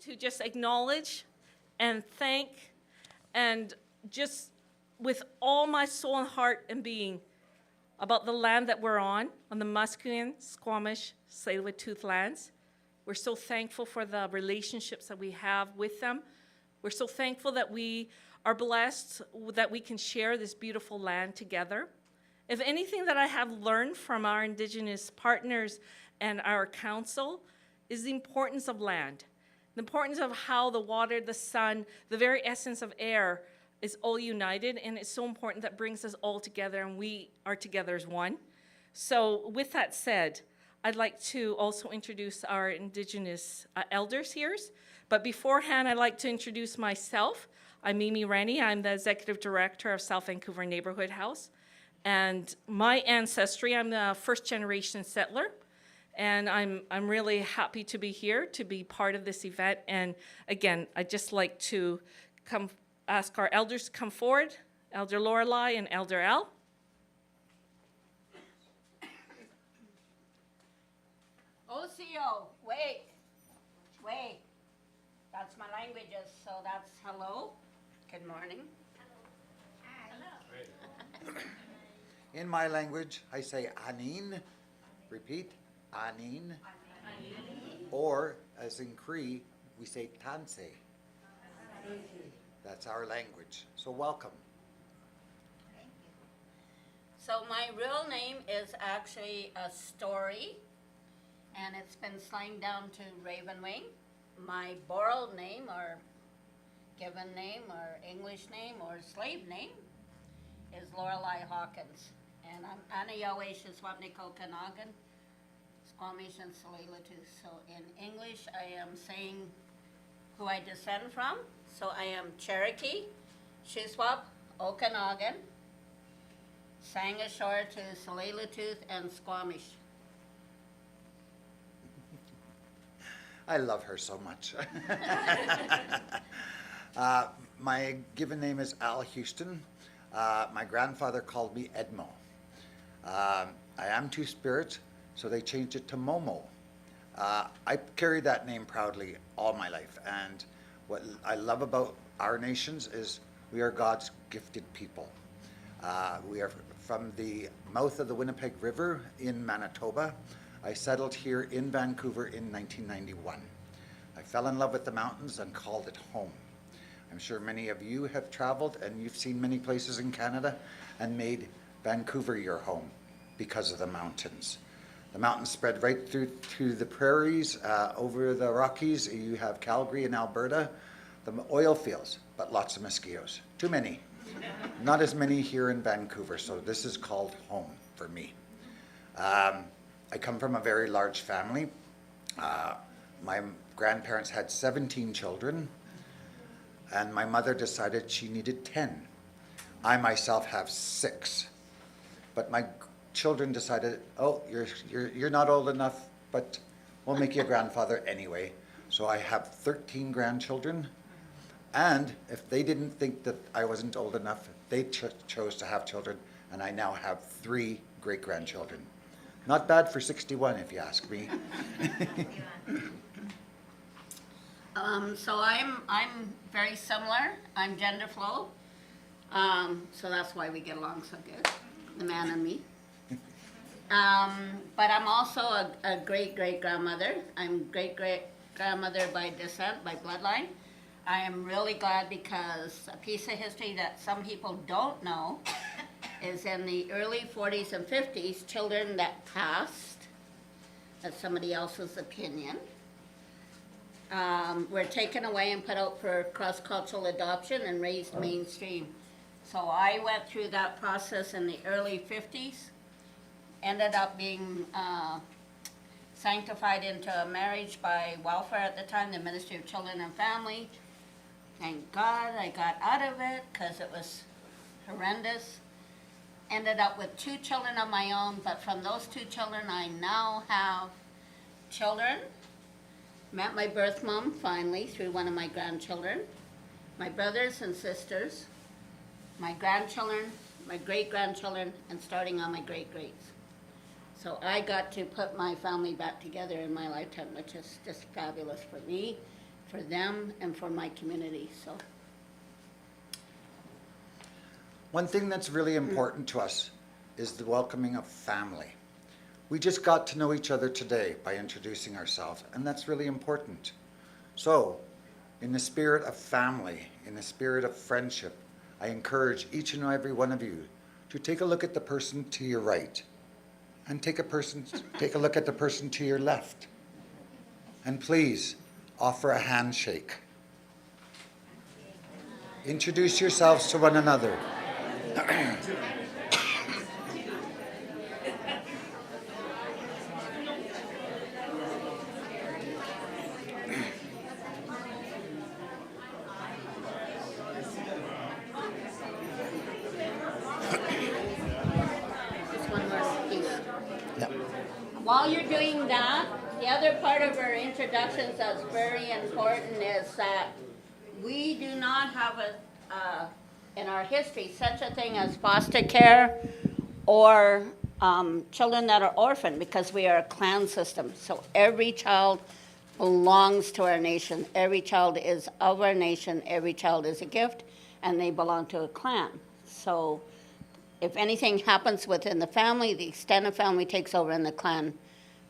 to just acknowledge and thank and just with all my soul and heart and being about the land that we're on the Musqueam, Squamish, Tsleil-Waututh lands. We're so thankful for the relationships that we have with them. We're so thankful that we are blessed that we can share this beautiful land together. If anything that I have learned from our Indigenous partners and our council is the importance of land, the importance of how the water, the sun, the very essence of air is all united, and it's so important that brings us all together, and we are together as one. So with that said, I'd like to also introduce our Indigenous elders here. But beforehand, I'd like to introduce myself. I'm Mimi Rennie. I'm the Executive Director of South Vancouver Neighbourhood House. And my ancestry, I'm the first generation settler. And I'm really happy to be here, to be part of this event. And again, I'd just like to ask our elders to come forward, Elder Lorelei and Elder Al. OCO, wait. That's my languages, so that's hello, good morning. Hello. In my language, I say anin, repeat, anin, or as in Cree, we say tanse. That's our language, so welcome. Thank you. So my real name is actually a story, and it's been slanged down to Ravenwing. My borrowed name, or given name, or English name, or slave name is Lorelei Hawkins. And I'm Anayawe Shuswapnik Okanagan, Squamish and Tsleil-Waututh. So in English, I am saying who I descend from. So I am Cherokee, Shuswap, Okanagan, Sangashore to Tsleil-Waututh, and Squamish. I love her so much. My given name is Al Houston. My grandfather called me Edmo. I am two-spirit, so they changed it to Momo. I carried that name proudly all my life, and what I love about our nations is we are God's gifted people. We are from the mouth of the Winnipeg River in Manitoba. I settled here in Vancouver in 1991. I fell in love with the mountains and called it home. I'm sure many of you have traveled and you've seen many places in Canada and made Vancouver your home because of the mountains. The mountains spread right through to the prairies, over the Rockies. You have Calgary and Alberta, the oil fields, but lots of mosquitoes. Too many. Not as many here in Vancouver, so this is called home for me. I come from a very large family. My grandparents had 17 children, and my mother decided she needed 10. I myself have 6, but my children decided, oh, you're not old enough, but we'll make you a grandfather anyway. So I have 13 grandchildren, and if they didn't think that I wasn't old enough, they chose to have children, and I now have 3 great-grandchildren. Not bad for 61, if you ask me. So I'm very similar. I'm gender flow. So that's why we get along so good, the man and me. But I'm also a great-great-grandmother. I'm great-great-grandmother by descent, by bloodline. I am really glad because a piece of history that some people don't know is in the early 40s and 50s, children that passed, that's somebody else's opinion, were taken away and put out for cross-cultural adoption and raised mainstream. So I went through that process in the early 50s, ended up being sanctified into a marriage by welfare at the time, the Ministry of Children and Family. Thank God I got out of it because it was horrendous. Ended up with 2 children of my own, but from those 2 children I now have children. Met my birth mom finally through one of my grandchildren, my brothers and sisters, my grandchildren, my great-grandchildren, and starting on my great-greats. So I got to put my family back together in my lifetime, which is just fabulous for me, for them and for my community, so. One thing that's really important to us is the welcoming of family. We just got to know each other today by introducing ourselves, and that's really important. So, in the spirit of family, in the spirit of friendship, I encourage each and every one of you to take a look at the person to your right, and take a look at the person to your left. And please, offer a handshake. Introduce yourselves to one another. Just one more piece. Yeah. While you're doing that, the other part of our introductions that's very important is that we do not have in our history such a thing as foster care or children that are orphaned, because we are a clan system. So every child belongs to our nation. Every child is of our nation. Every child is a gift, and they belong to a clan. So if anything happens within the family, the extended family takes over and the clan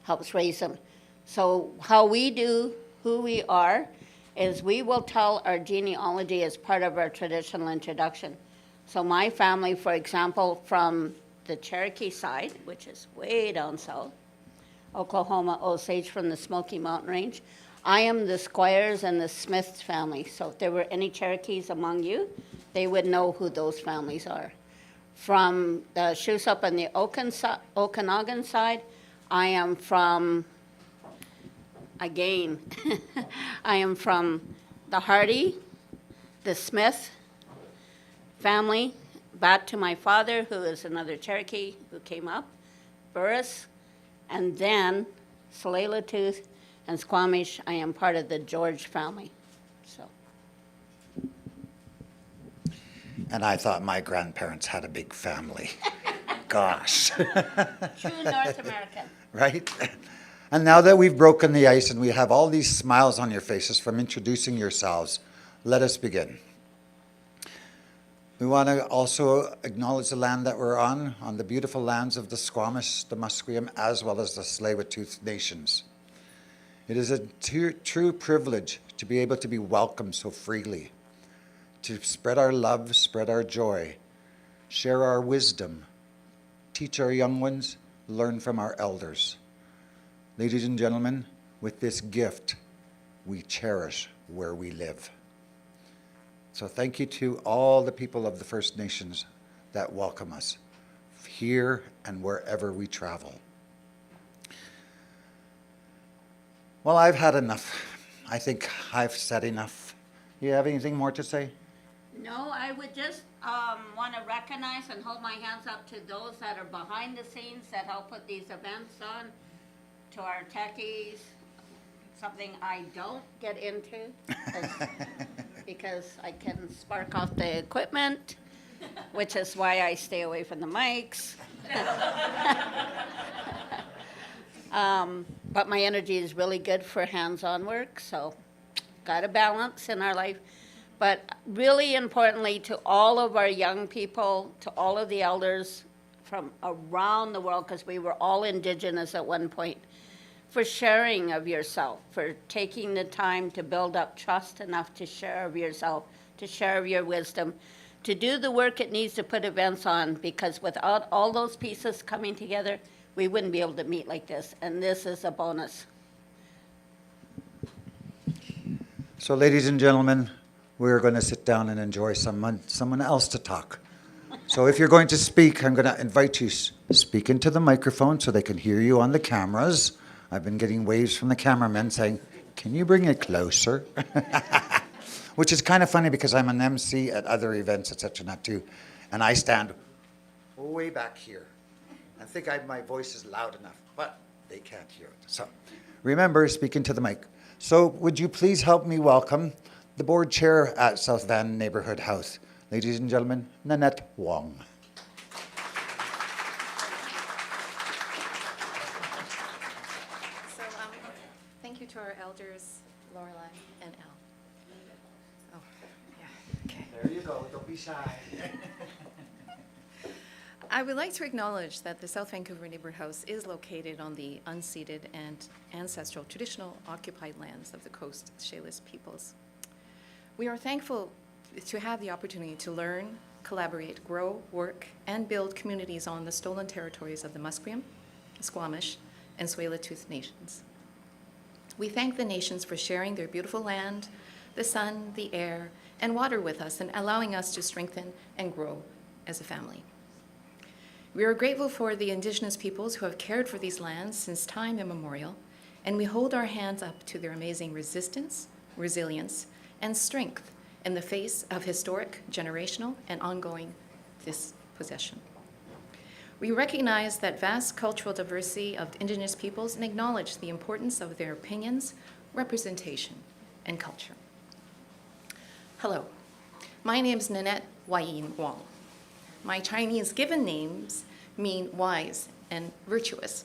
helps raise them. So how we do who we are is we will tell our genealogy as part of our traditional introduction. So my family, for example, from the Cherokee side, which is way down south, Oklahoma, Osage from the Smoky Mountain Range, I am the Squires and the Smiths family. So if there were any Cherokees among you, they would know who those families are. From the Shuswap and the Okanagan side, I am from, again, I am from the Hardy, the Smith family, back to my father, who is another Cherokee who came up, Burris, and then Tsleil-Waututh and Squamish, I am part of the George family, so. And I thought my grandparents had a big family. Gosh. True North American. Right? And now that we've broken the ice and we have all these smiles on your faces from introducing yourselves, let us begin. We want to also acknowledge the land that we're on the beautiful lands of the Squamish, the Musqueam, as well as the Tsleil-Waututh nations. It is a true privilege to be able to be welcomed so freely, to spread our love, spread our joy, share our wisdom, teach our young ones, learn from our elders. Ladies and gentlemen, with this gift, we cherish where we live. So thank you to all the people of the First Nations that welcome us here and wherever we travel. Well, I've had enough. I think I've said enough. You have anything more to say? No, I would just want to recognize and hold my hands up to those that are behind the scenes that help put these events on, to our techies, something I don't get into because I can spark off the equipment, which is why I stay away from the mics. But my energy is really good for hands-on work, so got a balance in our life. But really importantly, to all of our young people, to all of the elders from around the world, because we were all Indigenous at one point, for sharing of yourself, for taking the time to build up trust enough to share of yourself, to share of your wisdom, to do the work it needs to put events on, because without all those pieces coming together, we wouldn't be able to meet like this, and this is a bonus. So ladies and gentlemen, we're going to sit down and enjoy someone else to talk. So if you're going to speak, I'm going to invite you to speak into the microphone so they can hear you on the cameras. I've been getting waves from the cameramen saying, can you bring it closer? Which is kind of funny because I'm an MC at other events, etc. not too, and I stand way back here. I think my voice is loud enough, but they can't hear it. So remember, speak into the mic. So would you please help me welcome the board chair at South Van Neighbourhood House. Ladies and gentlemen, Nanette Wong. So thank you to our elders, Lorelei, and Al. Oh, yeah, okay. There you go, don't be shy. I would like to acknowledge that the South Vancouver Neighbourhood House is located on the unceded and ancestral traditional occupied lands of the Coast Salish peoples. We are thankful to have the opportunity to learn, collaborate, grow, work, and build communities on the stolen territories of the Musqueam, Squamish, and Tsleil-Waututh nations. We thank the nations for sharing their beautiful land, the sun, the air, and water with us and allowing us to strengthen and grow as a family. We are grateful for the Indigenous peoples who have cared for these lands since time immemorial, and we hold our hands up to their amazing resistance, resilience, and strength in the face of historic, generational, and ongoing dispossession. We recognize that vast cultural diversity of Indigenous peoples and acknowledge the importance of their opinions, representation, and culture. Hello, my name is Nanette Waiyin Wong. My Chinese given names mean wise and virtuous.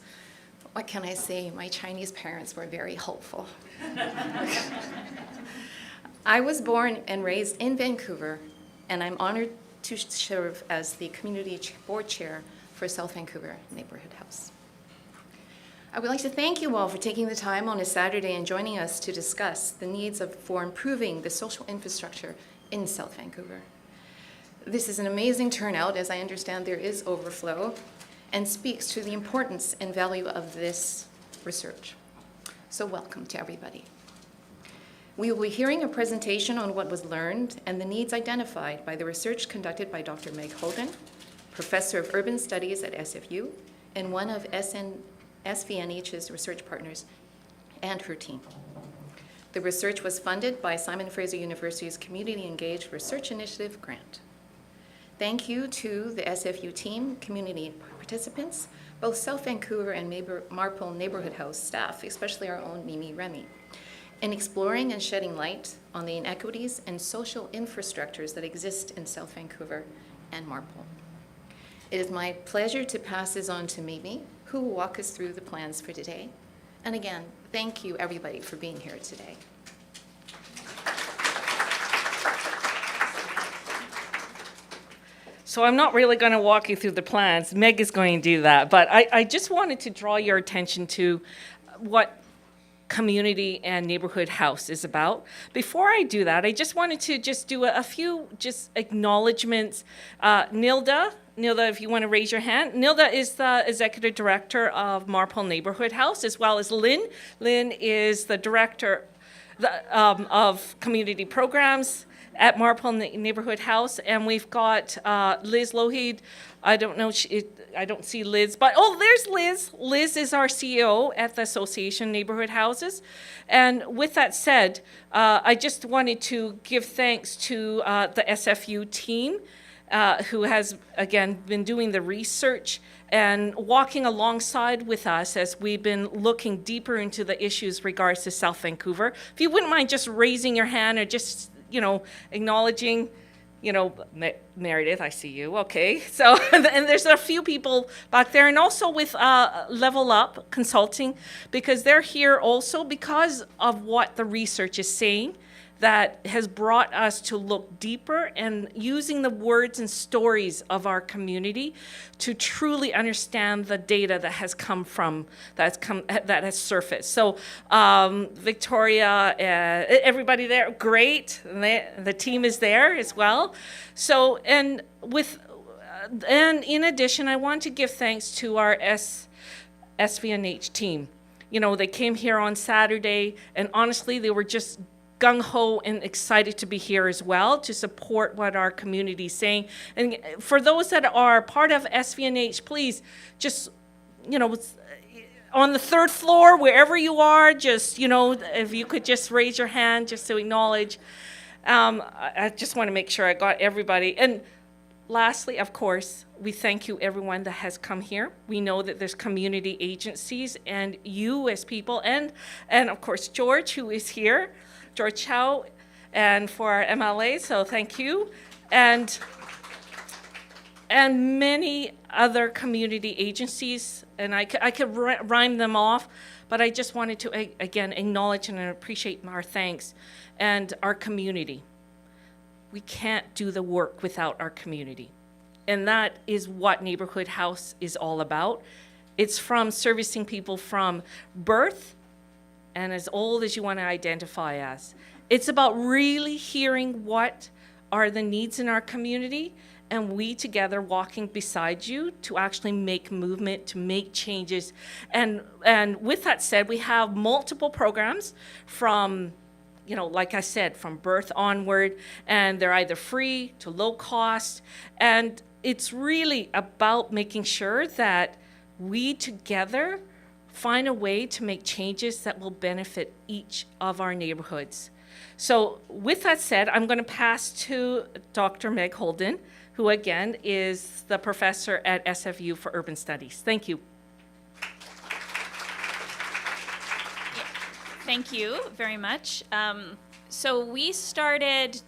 What can I say? My Chinese parents were very helpful. I was born and raised in Vancouver, and I'm honored to serve as the Community Board Chair for South Vancouver Neighbourhood House. I would like to thank you all for taking the time on a Saturday and joining us to discuss the needs for improving the social infrastructure in South Vancouver. This is an amazing turnout, as I understand there is overflow, and speaks to the importance and value of this research. So welcome to everybody. We will be hearing a presentation on what was learned and the needs identified by the research conducted by Dr. Meg Holden, Professor of Urban Studies at SFU, and one of SVNH's research partners, and her team. The research was funded by Simon Fraser University's Community Engaged Research Initiative grant. Thank you to the SFU team, community participants, both South Vancouver and Marpole Neighbourhood House staff, especially our own Mimi Remy, in exploring and shedding light on the inequities and social infrastructures that exist in South Vancouver and Marpole. It is my pleasure to pass this on to Mimi, who will walk us through the plans for today. And again, thank you everybody for being here today. So I'm not really going to walk you through the plans. Meg is going to do that. But I just wanted to draw your attention to what Community and Neighbourhood House is about. Before I do that, I just wanted to just do a few just acknowledgements. Nilda, if you want to raise your hand. Nilda is the Executive Director of Marpole Neighbourhood House, as well as Lynn. Lynn is the Director of Community Programs at Marpole Neighbourhood House, and we've got Liz Lougheed. I don't know, I don't see Liz, but oh, there's Liz. Liz is our CEO at the Association Neighbourhood Houses. And with that said, I just wanted to give thanks to the SFU team, who has, again, been doing the research and walking alongside with us as we've been looking deeper into the issues regards to South Vancouver. If you wouldn't mind just raising your hand or just acknowledging, Meredith, I see you, okay. So, and there's a few people back there, and also with Level Up Consulting, because they're here also because of what the research is saying that has brought us to look deeper and using the words and stories of our community to truly understand the data that has that has surfaced. So Victoria, everybody there, great. The team is there as well. So and in addition, I want to give thanks to our SVNH team. They came here on Saturday, and honestly, they were just gung-ho and excited to be here as well to support what our community is saying. And for those that are part of SVNH, please just, on the third floor, wherever you are, just, if you could just raise your hand just to acknowledge. I just want to make sure I got everybody. And lastly, of course, we thank you everyone that has come here. We know that there's community agencies and you as people, and of course, George, who is here. George Chow, and for our MLA, so thank you. And many other community agencies, and I could rhyme them off, But I just wanted to, again, acknowledge and appreciate our thanks and our community. We can't do the work without our community. And that is what Neighborhood House is all about. It's from servicing people from birth and as old as you want to identify as. It's about really hearing what are the needs in our community, and we together walking beside you to actually make movement, to make changes. And with that said, we have multiple programs from, you know, like I said, from birth onward, and they're either free to low cost. And it's really about making sure that we together find a way to make changes that will benefit each of our neighborhoods. So with that said, I'm going to pass to Dr. Meg Holden, who again is the professor at SFU for Urban Studies. Thank you. Thank you very much. So we started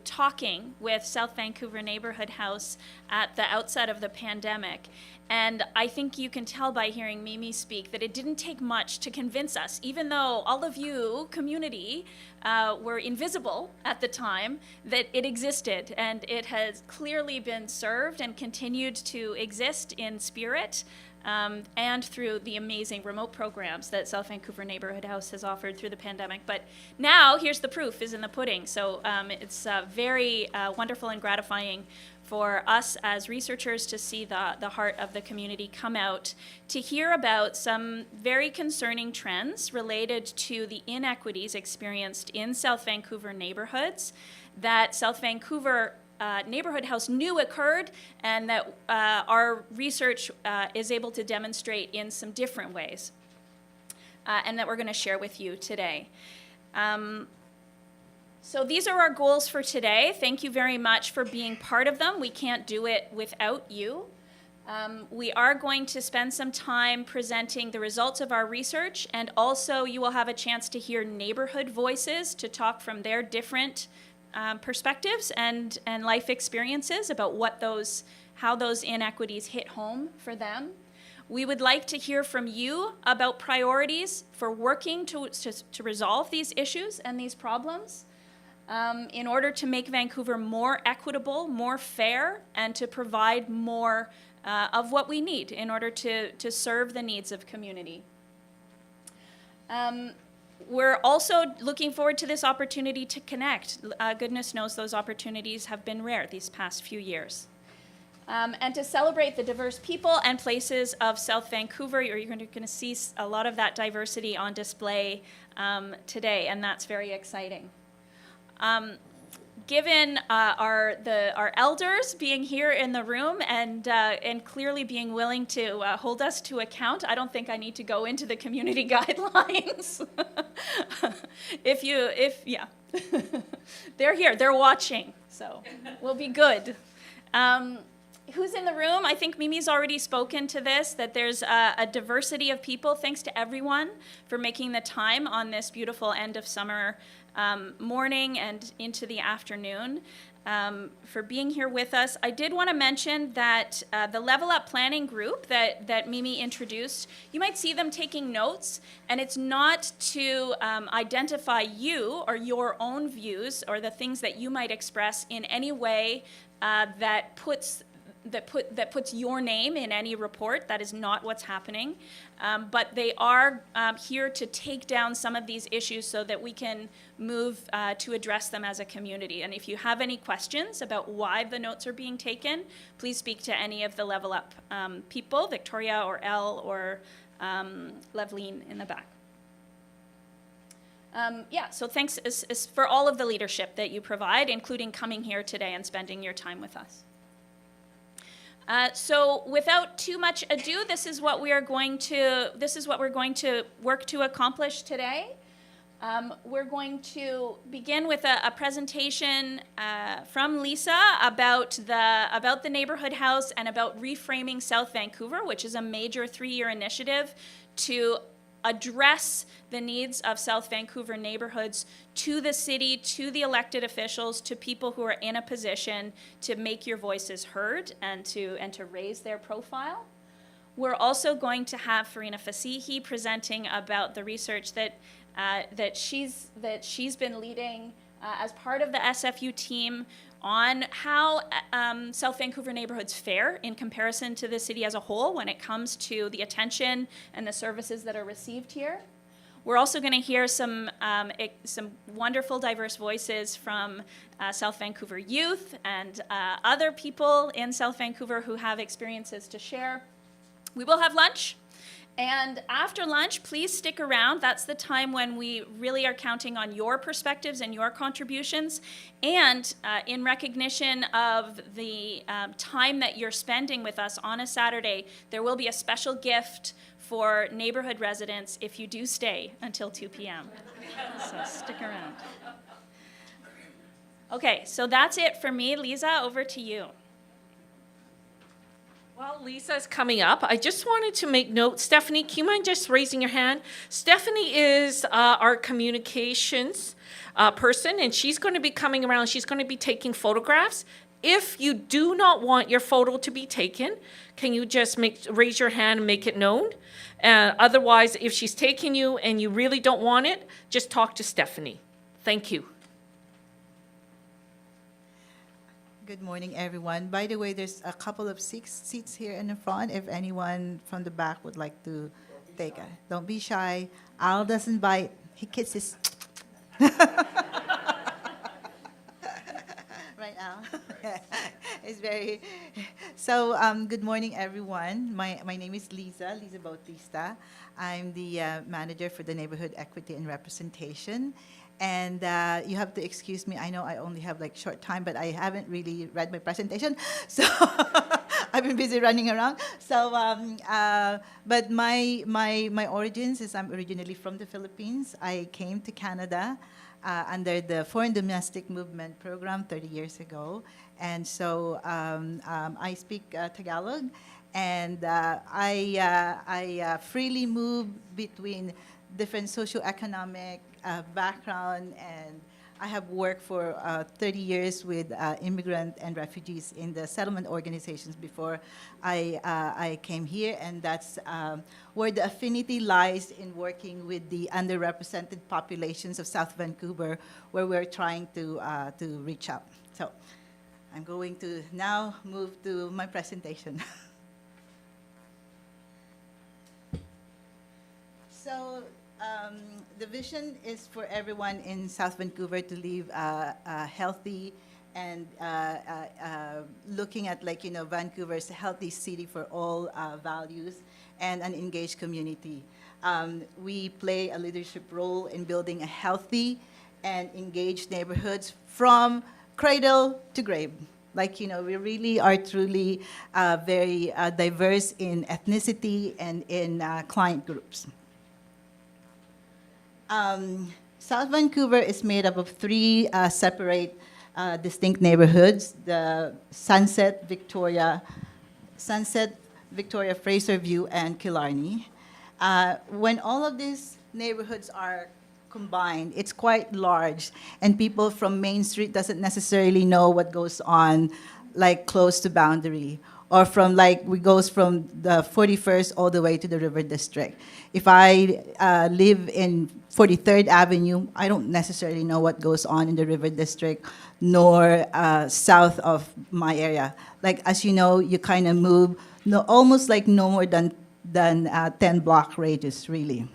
talking with South Vancouver Neighbourhood House at the outset of the pandemic. And I think you can tell by hearing Mimi speak that it didn't take much to convince us, even though all of you, community, were invisible at the time, that it existed. And it has clearly been served and continued to exist in spirit and through the amazing remote programs that South Vancouver Neighbourhood House has offered through the pandemic. But now, here's the proof, is in the pudding. So it's very wonderful and gratifying for us as researchers to see the heart of the community come out, to hear about some very concerning trends related to the inequities experienced in South Vancouver neighborhoods that South Vancouver Neighbourhood House knew occurred, and that our research is able to demonstrate in some different ways, and that we're going to share with you today. So these are our goals for today. Thank you very much for being part of them. We can't do it without you. We are going to spend some time presenting the results of our research, and also you will have a chance to hear neighborhood voices to talk from their different perspectives and life experiences about how those inequities hit home for them. We would like to hear from you about priorities for working to resolve these issues and these problems in order to make Vancouver more equitable, more fair, and to provide more of what we need in order to serve the needs of community. We're also looking forward to this opportunity to connect. Goodness knows those opportunities have been rare these past few years. And to celebrate the diverse people and places of South Vancouver. You're going to see a lot of that diversity on display today, and that's very exciting. Given our elders being here in the room and clearly being willing to hold us to account, I don't think I need to go into the community guidelines. Yeah, they're here, they're watching, so we'll be good. Who's in the room? I think Mimi's already spoken to this, that there's a diversity of people. Thanks to everyone for making the time on this beautiful end of summer morning and into the afternoon, for being here with us. I did want to mention that the Level Up Planning Group that Mimi introduced, you might see them taking notes, and it's not to identify you or your own views or the things that you might express in any way that puts your name in any report. That is not what's happening. But they are here to take down some of these issues so that we can move to address them as a community. And if you have any questions about why the notes are being taken, please speak to any of the Level Up people, Victoria or Elle or Leveline in the back. So thanks for all of the leadership that you provide, including coming here today and spending your time with us. So without too much ado, this is what we're going to work to accomplish today. We're going to begin with a presentation from Lisa about the Neighbourhood House and about reframing South Vancouver, which is a major 3-year initiative to address the needs of South Vancouver neighborhoods to the city, to the elected officials, to people who are in a position to make your voices heard and to raise their profile. We're also going to have Farina Fasihi presenting about the research that she's been leading as part of the SFU team on how South Vancouver neighborhoods fare in comparison to the city as a whole when it comes to the attention and the services that are received here. We're also going to hear some wonderful diverse voices from South Vancouver youth and other people in South Vancouver who have experiences to share. We will have lunch. And after lunch, please stick around. That's the time when we really are counting on your perspectives and your contributions. And in recognition of the time that you're spending with us on a Saturday, there will be a special gift for neighborhood residents if you do stay until 2 p.m. So stick around. Okay, so that's it for me. Lisa, over to you. Well, Lisa's coming up. I just wanted to make note. Stephanie, can you mind just raising your hand? Stephanie is our communications person, and she's going to be coming around. She's going to be taking photographs. If you do not want your photo to be taken, can you just raise your hand and make it known? Otherwise, if she's taking you and you really don't want it, just talk to Stephanie. Thank you. Good morning, everyone. By the way, there's a couple of seats here in the front. If anyone from the back would like to take it, don't be shy. Al doesn't bite; he kisses. Right, Al? It's very. So, good morning, everyone. My name is Lisa Bautista. I'm the manager for the Neighborhood Equity and Representation. And you have to excuse me. I know I only have like short time, but I haven't really read my presentation, so I've been busy running around. So, but my origins is I'm originally from the Philippines. I came to Canada under the Foreign Domestic Movement Program 30 years ago, and so I speak Tagalog, and I freely move between different socioeconomic background, and I have worked for 30 years with immigrant and refugees in the settlement organizations before I came here, and that's where the affinity lies in working with the underrepresented populations of South Vancouver, where we're trying to reach out. So I'm going to now move to my presentation. So the vision is for everyone in South Vancouver to live healthy and looking at, like, Vancouver's a healthy city for all values and an engaged community. We play a leadership role in building a healthy and engaged neighborhoods from cradle to grave. Like, we really are truly very diverse in ethnicity and in client groups. South Vancouver is made up of three separate, distinct neighborhoods: the Sunset, Victoria, Fraser View, and Killarney. When all of these neighborhoods are combined, it's quite large, and people from Main Street doesn't necessarily know what goes on, like, close to Boundary, or we goes from the 41st all the way to the River District. If I live in 43rd Avenue, I don't necessarily know what goes on in the River District, nor south of my area. Like, as you know, you kind of move almost like no more than 10 block radius, really.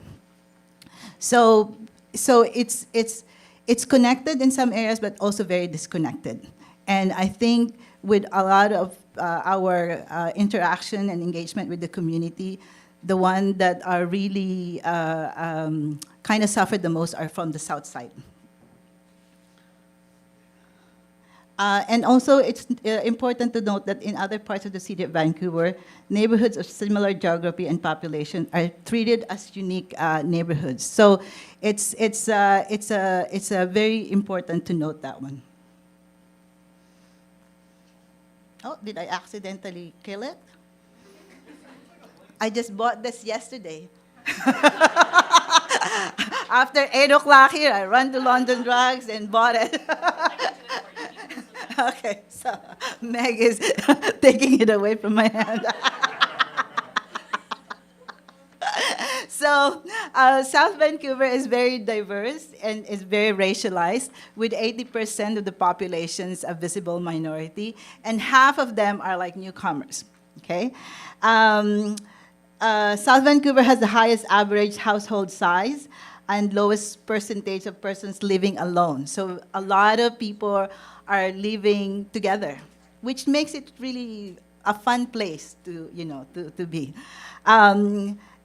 So it's connected in some areas, but also very disconnected. And I think with a lot of our interaction and engagement with the community, the one that are really kind of suffered the most are from the south side. And also, it's important to note that in other parts of the city of Vancouver, neighborhoods of similar geography and population are treated as unique neighborhoods. So it's very important to note that one. Oh, did I accidentally kill it? I just bought this yesterday. After 8 o'clock here, I run to London Drugs and bought it. Okay, so Meg is taking it away from my hand. So South Vancouver is very diverse and is very racialized, with 80% of the populations a visible minority, and half of them are like newcomers. Okay, South Vancouver has the highest average household size and lowest percentage of persons living alone. So a lot of people are living together, which makes it really a fun place to, to be.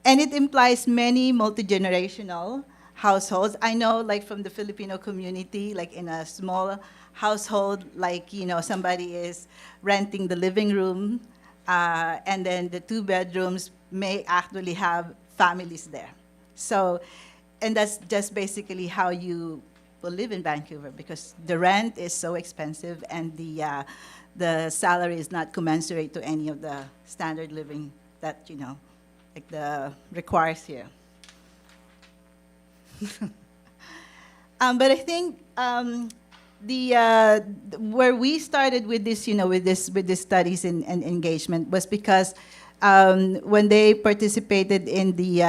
And it implies many multi-generational households. I know, like, from the Filipino community, like in a small household, like, somebody is renting the living room, and then the 2 bedrooms may actually have families there. So, and that's just basically how you will live in Vancouver, because the rent is so expensive and the salary is not commensurate to any of the standard living that, like the requires here. But I think where we started with this, with this studies and engagement was because when they participated in the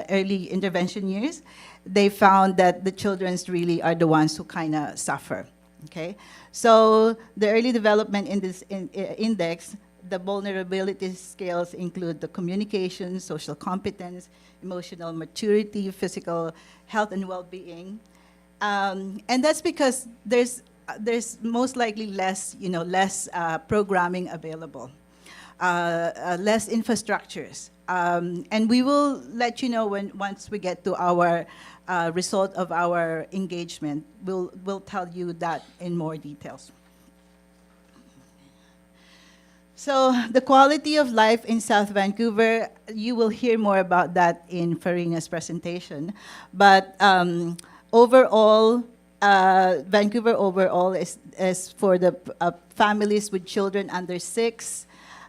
early intervention years, they found that the children really are the ones who kind of suffer. Okay, so the early development in this index, the vulnerability scales include the communication, social competence, emotional maturity, physical health and well-being, and that's because there's most likely less programming available, less infrastructures, and we will let you know once we get to our result of our engagement. We'll tell you that in more details. So the quality of life in South Vancouver, you will hear more about that in Farina's presentation. But overall, Vancouver overall is for the families with children under 6,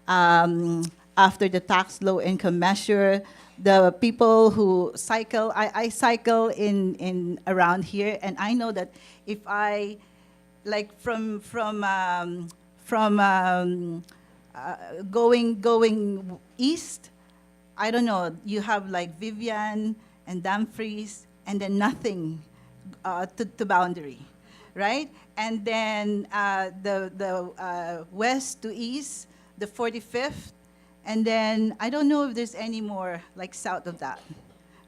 after the tax low income measure, the people who cycle. I cycle in around here, and I know that if I, like, from going east, I don't know, you have like Vivian and Dumfries, and then nothing to boundary, right? And then the west to east, the 45th, and then I don't know if there's any more like south of that,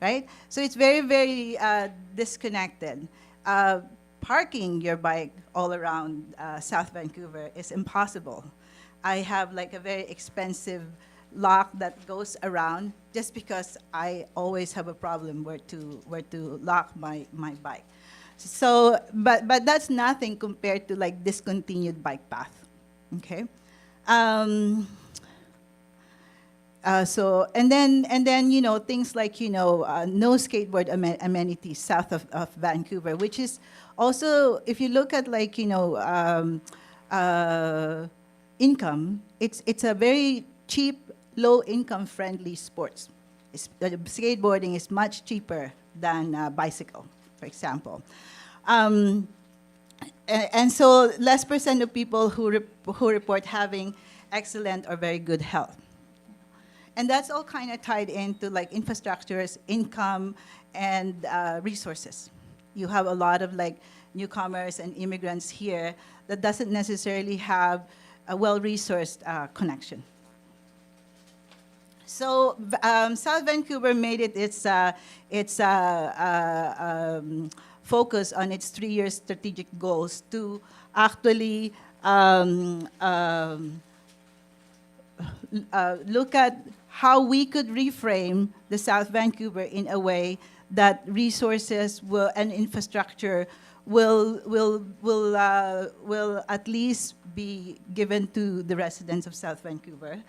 right? So it's very, very disconnected. Parking your bike all around South Vancouver is impossible. I have like a very expensive lock that goes around, just because I always have a problem where to lock my bike. So, but that's nothing compared to like discontinued bike path, okay? So, and then things like, no skateboard amenities south of Vancouver, which is also, if you look at like, income, it's a very cheap, low income friendly sports. Skateboarding is much cheaper than bicycle, for example. And so less % of people who report having excellent or very good health. And that's all kind of tied into like infrastructures, income, and resources. You have a lot of like newcomers and immigrants here that doesn't necessarily have a well-resourced connection. So South Vancouver made it its focus on its 3-year strategic goals to actually look at how we could reframe the South Vancouver in a way that resources and infrastructure will at least be given to the residents of South Vancouver,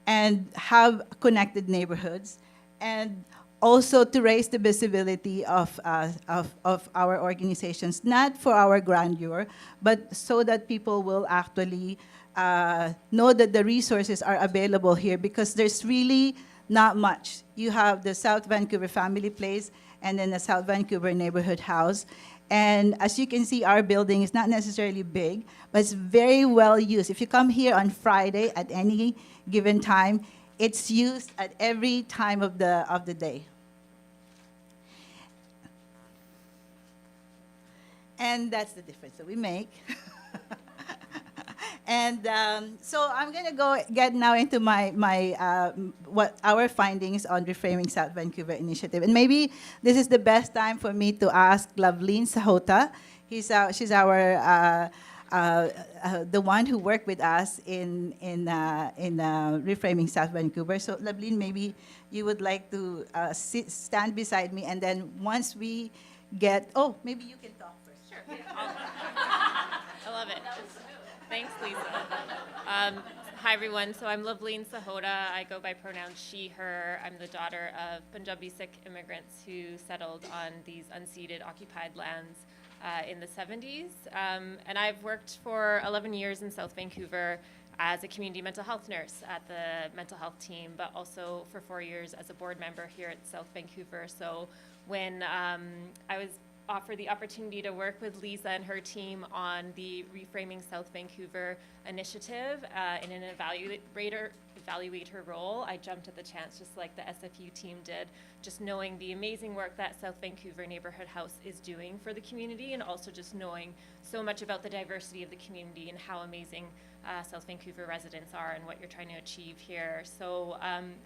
and have connected neighborhoods, and also to raise the visibility of our organizations, not for our grandeur, but so that people will actually know that the resources are available here, because there's really not much. You have the South Vancouver Family Place and then the South Vancouver Neighborhood House. And as you can see, our building is not necessarily big, but it's very well used. If you come here on Friday at any given time, it's used at every time of the day. And that's the difference that we make. And so I'm going to get now into what our findings on Reframing South Vancouver initiative. And maybe this is the best time for me to ask Loveleen Sahota. She's our the one who worked with us in Reframing South Vancouver. So Loveleen, maybe you would like to stand beside me, and then once we maybe you can talk first. Sure. I love it. Thanks, Lisa. Hi, everyone. So I'm Loveleen Sahota. I go by pronouns she, her. I'm the daughter of Punjabi Sikh immigrants who settled on these unceded, occupied lands in the 70s. And I've worked for 11 years in South Vancouver as a community mental health nurse at the mental health team, but also for 4 years as a board member here at South Vancouver. So when I was offered the opportunity to work with Lisa and her team on the Reframing South Vancouver initiative in an evaluator role, I jumped at the chance just like the SFU team did, just knowing the amazing work that South Vancouver Neighbourhood House is doing for the community, and also just knowing so much about the diversity of the community and how amazing South Vancouver residents are and what you're trying to achieve here. So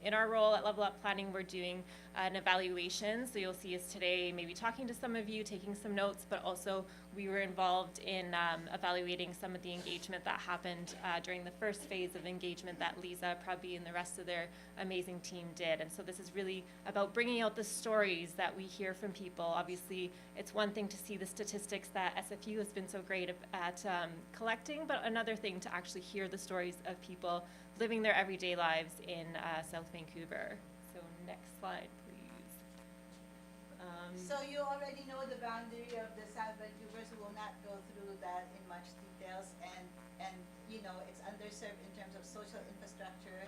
in our role at Level Up Planning, we're doing an evaluation. So you'll see us today maybe talking to some of you, taking some notes, but also we were involved in evaluating some of the engagement that happened during the first phase of engagement that Lisa, Prabhi, and the rest of their amazing team did. And so this is really about bringing out the stories that we hear from people. Obviously, it's one thing to see the statistics that SFU has been so great at collecting, but another thing to actually hear the stories of people living their everyday lives in South Vancouver. So next slide, please. So you already know the boundary of the South Vancouver, so we'll not go through that in much details. And you know, it's underserved in terms of social infrastructure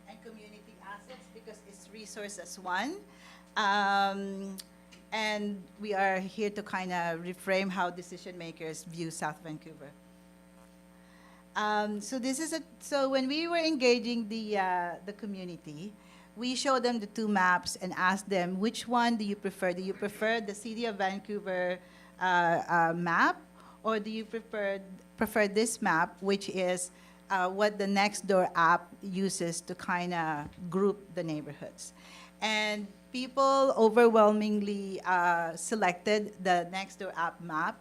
and community assets because it's resource as one. And we are here to kind of reframe how decision makers view South Vancouver. So when we were engaging the community, we showed them the two maps and asked them, which one do you prefer? Do you prefer the City of Vancouver map, or do you prefer this map, which is what the Nextdoor app uses to kind of group the neighborhoods? And people overwhelmingly selected the Nextdoor app map,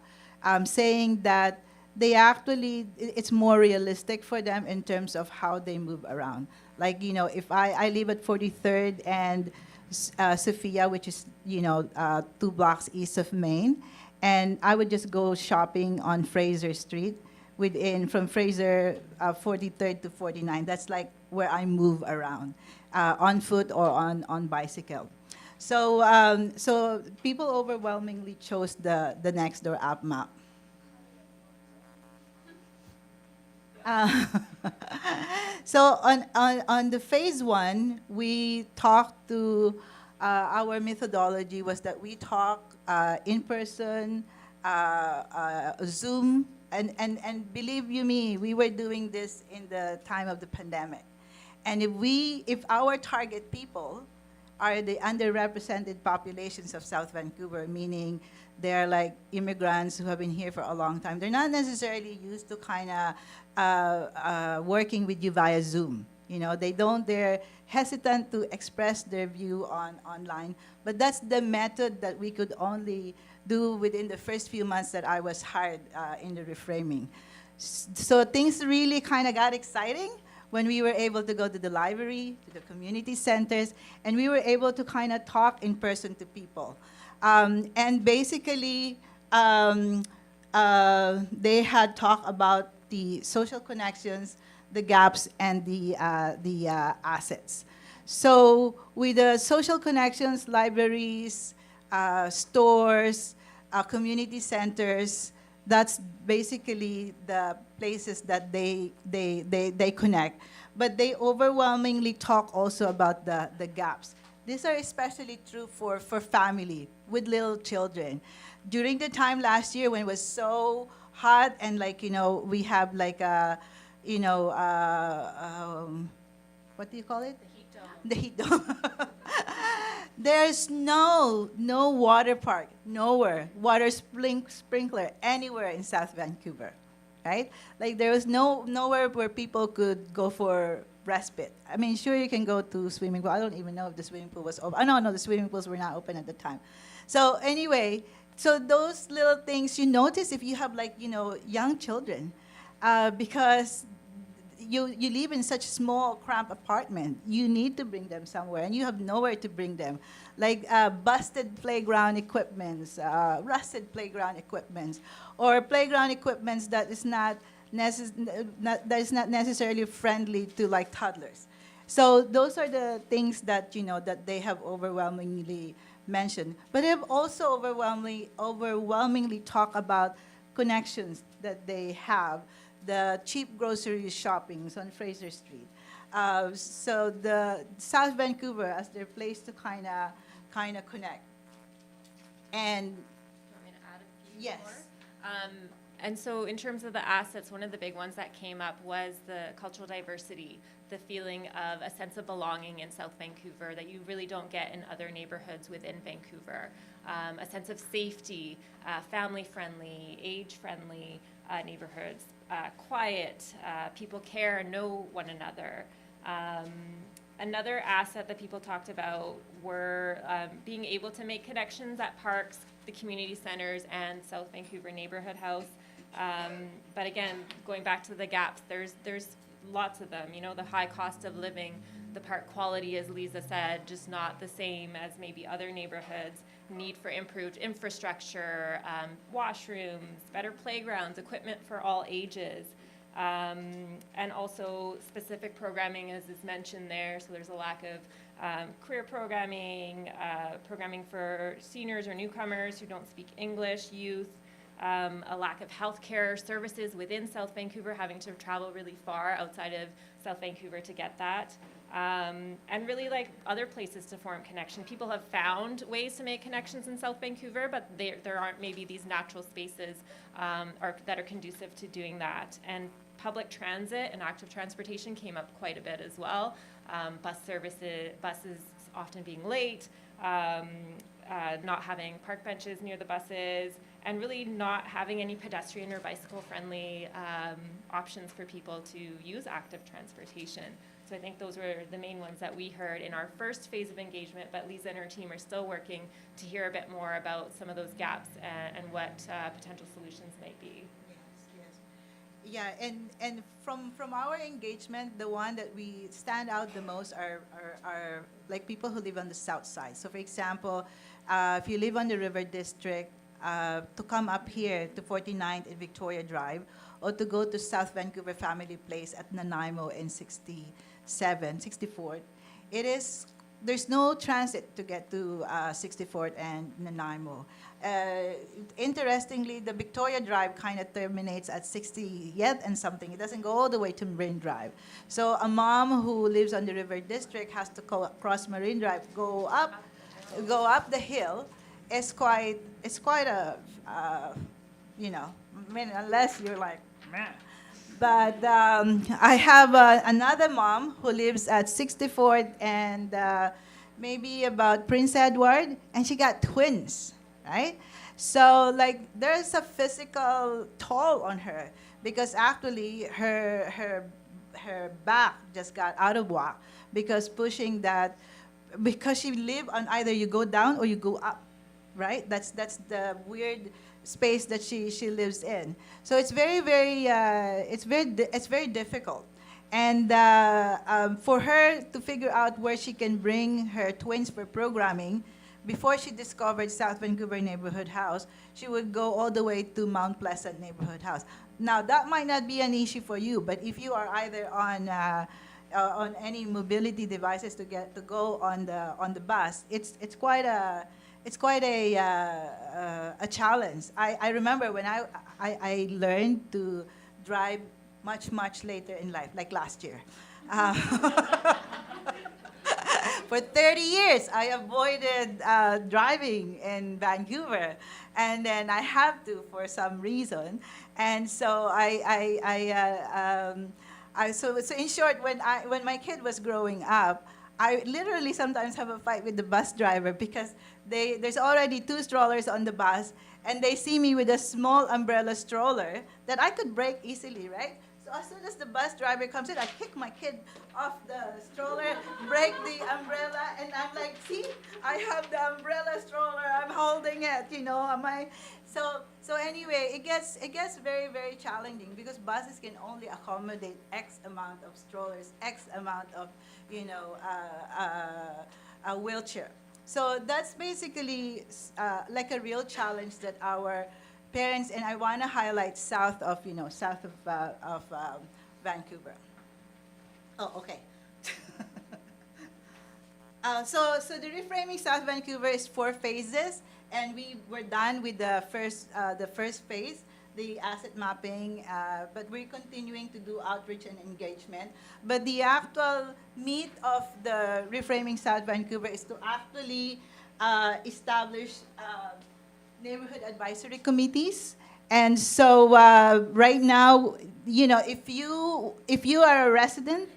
saying that it's more realistic for them in terms of how they move around. Like, you know, if I live at 43rd and Sophia, which is, 2 blocks east of Main, and I would just go shopping on Fraser Street from Fraser 43rd to 49. That's like where I move around, on foot or on bicycle. So people overwhelmingly chose the Nextdoor app map. So on the phase one, we talked to, our methodology was that we talk in person, Zoom, and believe you me, we were doing this in the time of the pandemic. And if our target people are the underrepresented populations of South Vancouver, meaning they're like immigrants who have been here for a long time. They're not necessarily used to kind of working with you via Zoom. You know, they're hesitant to express their view online. But that's the method that we could only do within the first few months that I was hired in the reframing. So things really kind of got exciting when we were able to go to the library, to the community centers, and we were able to kind of talk in person to people. And basically, they had talked about the social connections, the gaps, and the assets. So with the social connections, libraries, stores, community centers, that's basically the places that they connect. But they overwhelmingly talk also about the gaps. These are especially true for family with little children. During the time last year when it was so hot and we have like a, what do you call it? The heat dome. The heat dome. There's no water park, nowhere, water sprinkler anywhere in South Vancouver, right? Like there was nowhere where people could go for respite. I mean, sure you can go to swimming pool. I don't even know if the swimming pool was open. Oh, no, the swimming pools were not open at the time. So anyway, so those little things you notice if you have like, young children, because you live in such small, cramped apartment. You need to bring them somewhere, and you have nowhere to bring them. Like busted playground equipments, rusted playground equipments, or playground equipments that is not necessarily friendly to like toddlers. So those are the things that that they have overwhelmingly mentioned. But they've also overwhelmingly talked about connections that they have. The cheap grocery shoppings on Fraser Street. So the South Vancouver as their place to kind of connect. And Do you want me to add a few yes. more? And so in terms of the assets, one of the big ones that came up was the cultural diversity, the feeling of a sense of belonging in South Vancouver that you really don't get in other neighborhoods within Vancouver. A sense of safety, family-friendly, age-friendly neighborhoods, quiet, people care and know one another. Another asset that people talked about were being able to make connections at parks, the community centers, and South Vancouver Neighbourhood House. But again, going back to the gaps, there's lots of them. The high cost of living, the park quality, as Lisa said, just not the same as maybe other neighborhoods. Need for improved infrastructure, washrooms, better playgrounds, equipment for all ages. And also specific programming, as is mentioned there. So there's a lack of career programming, programming for seniors or newcomers who don't speak English, youth, a lack of healthcare services within South Vancouver, having to travel really far outside of South Vancouver to get that. And really like other places to form connection. People have found ways to make connections in South Vancouver, but there aren't maybe these natural spaces that are conducive to doing that. And public transit and active transportation came up quite a bit as well. Buses often being late, not having park benches near the buses, and really not having any pedestrian or bicycle-friendly options for people to use active transportation. So I think those were the main ones that we heard in our first phase of engagement, but Lisa and her team are still working to hear a bit more about some of those gaps and what potential solutions might be. Yes. Yeah, and from our engagement, the one that we stand out the most are like people who live on the south side. So for example, if you live on the River District, to come up here to 49th and Victoria Drive, or to go to South Vancouver Family Place at Nanaimo and 64th, there's no transit to get to 64th and Nanaimo. Interestingly, the Victoria Drive kind of terminates at 60th and something. It doesn't go all the way to Marine Drive. So a mom who lives on the River District has to cross Marine Drive, go up the hill. It's quite a, unless you're like, meh. But I have another mom who lives at 64th and maybe about Prince Edward, and she got twins, right? So like there's a physical toll on her because actually her back just got out of whack because she live on either you go down or you go up, right? That's the weird space that she lives in. So it's very difficult. And for her to figure out where she can bring her twins for programming, before she discovered South Vancouver Neighbourhood House, she would go all the way to Mount Pleasant Neighbourhood House. Now that might not be an issue for you, but if you are either on any mobility devices to go on the bus, it's quite a challenge. I remember when I learned to drive much later in life, like last year. For 30 years, I avoided driving in Vancouver, and then I have to for some reason. And so so in short, when my kid was growing up, I literally sometimes have a fight with the bus driver because there's already 2 strollers on the bus, and they see me with a small umbrella stroller that I could break easily, right? So as soon as the bus driver comes in, I kick my kid off the stroller, break the umbrella, and I'm like, see, I have the umbrella stroller, I'm holding it, am I? So anyway, it gets very, very challenging because buses can only accommodate X amount of strollers, X amount of, a wheelchair. So that's basically like a real challenge that our parents, and I want to highlight south of Vancouver. Oh, okay. So the reframing South Vancouver is 4 phases, and we were done with the first phase, the asset mapping, but we're continuing to do outreach and engagement. But the actual meat of the reframing South Vancouver is to actually establish neighborhood advisory committees. And so right now, if you are a resident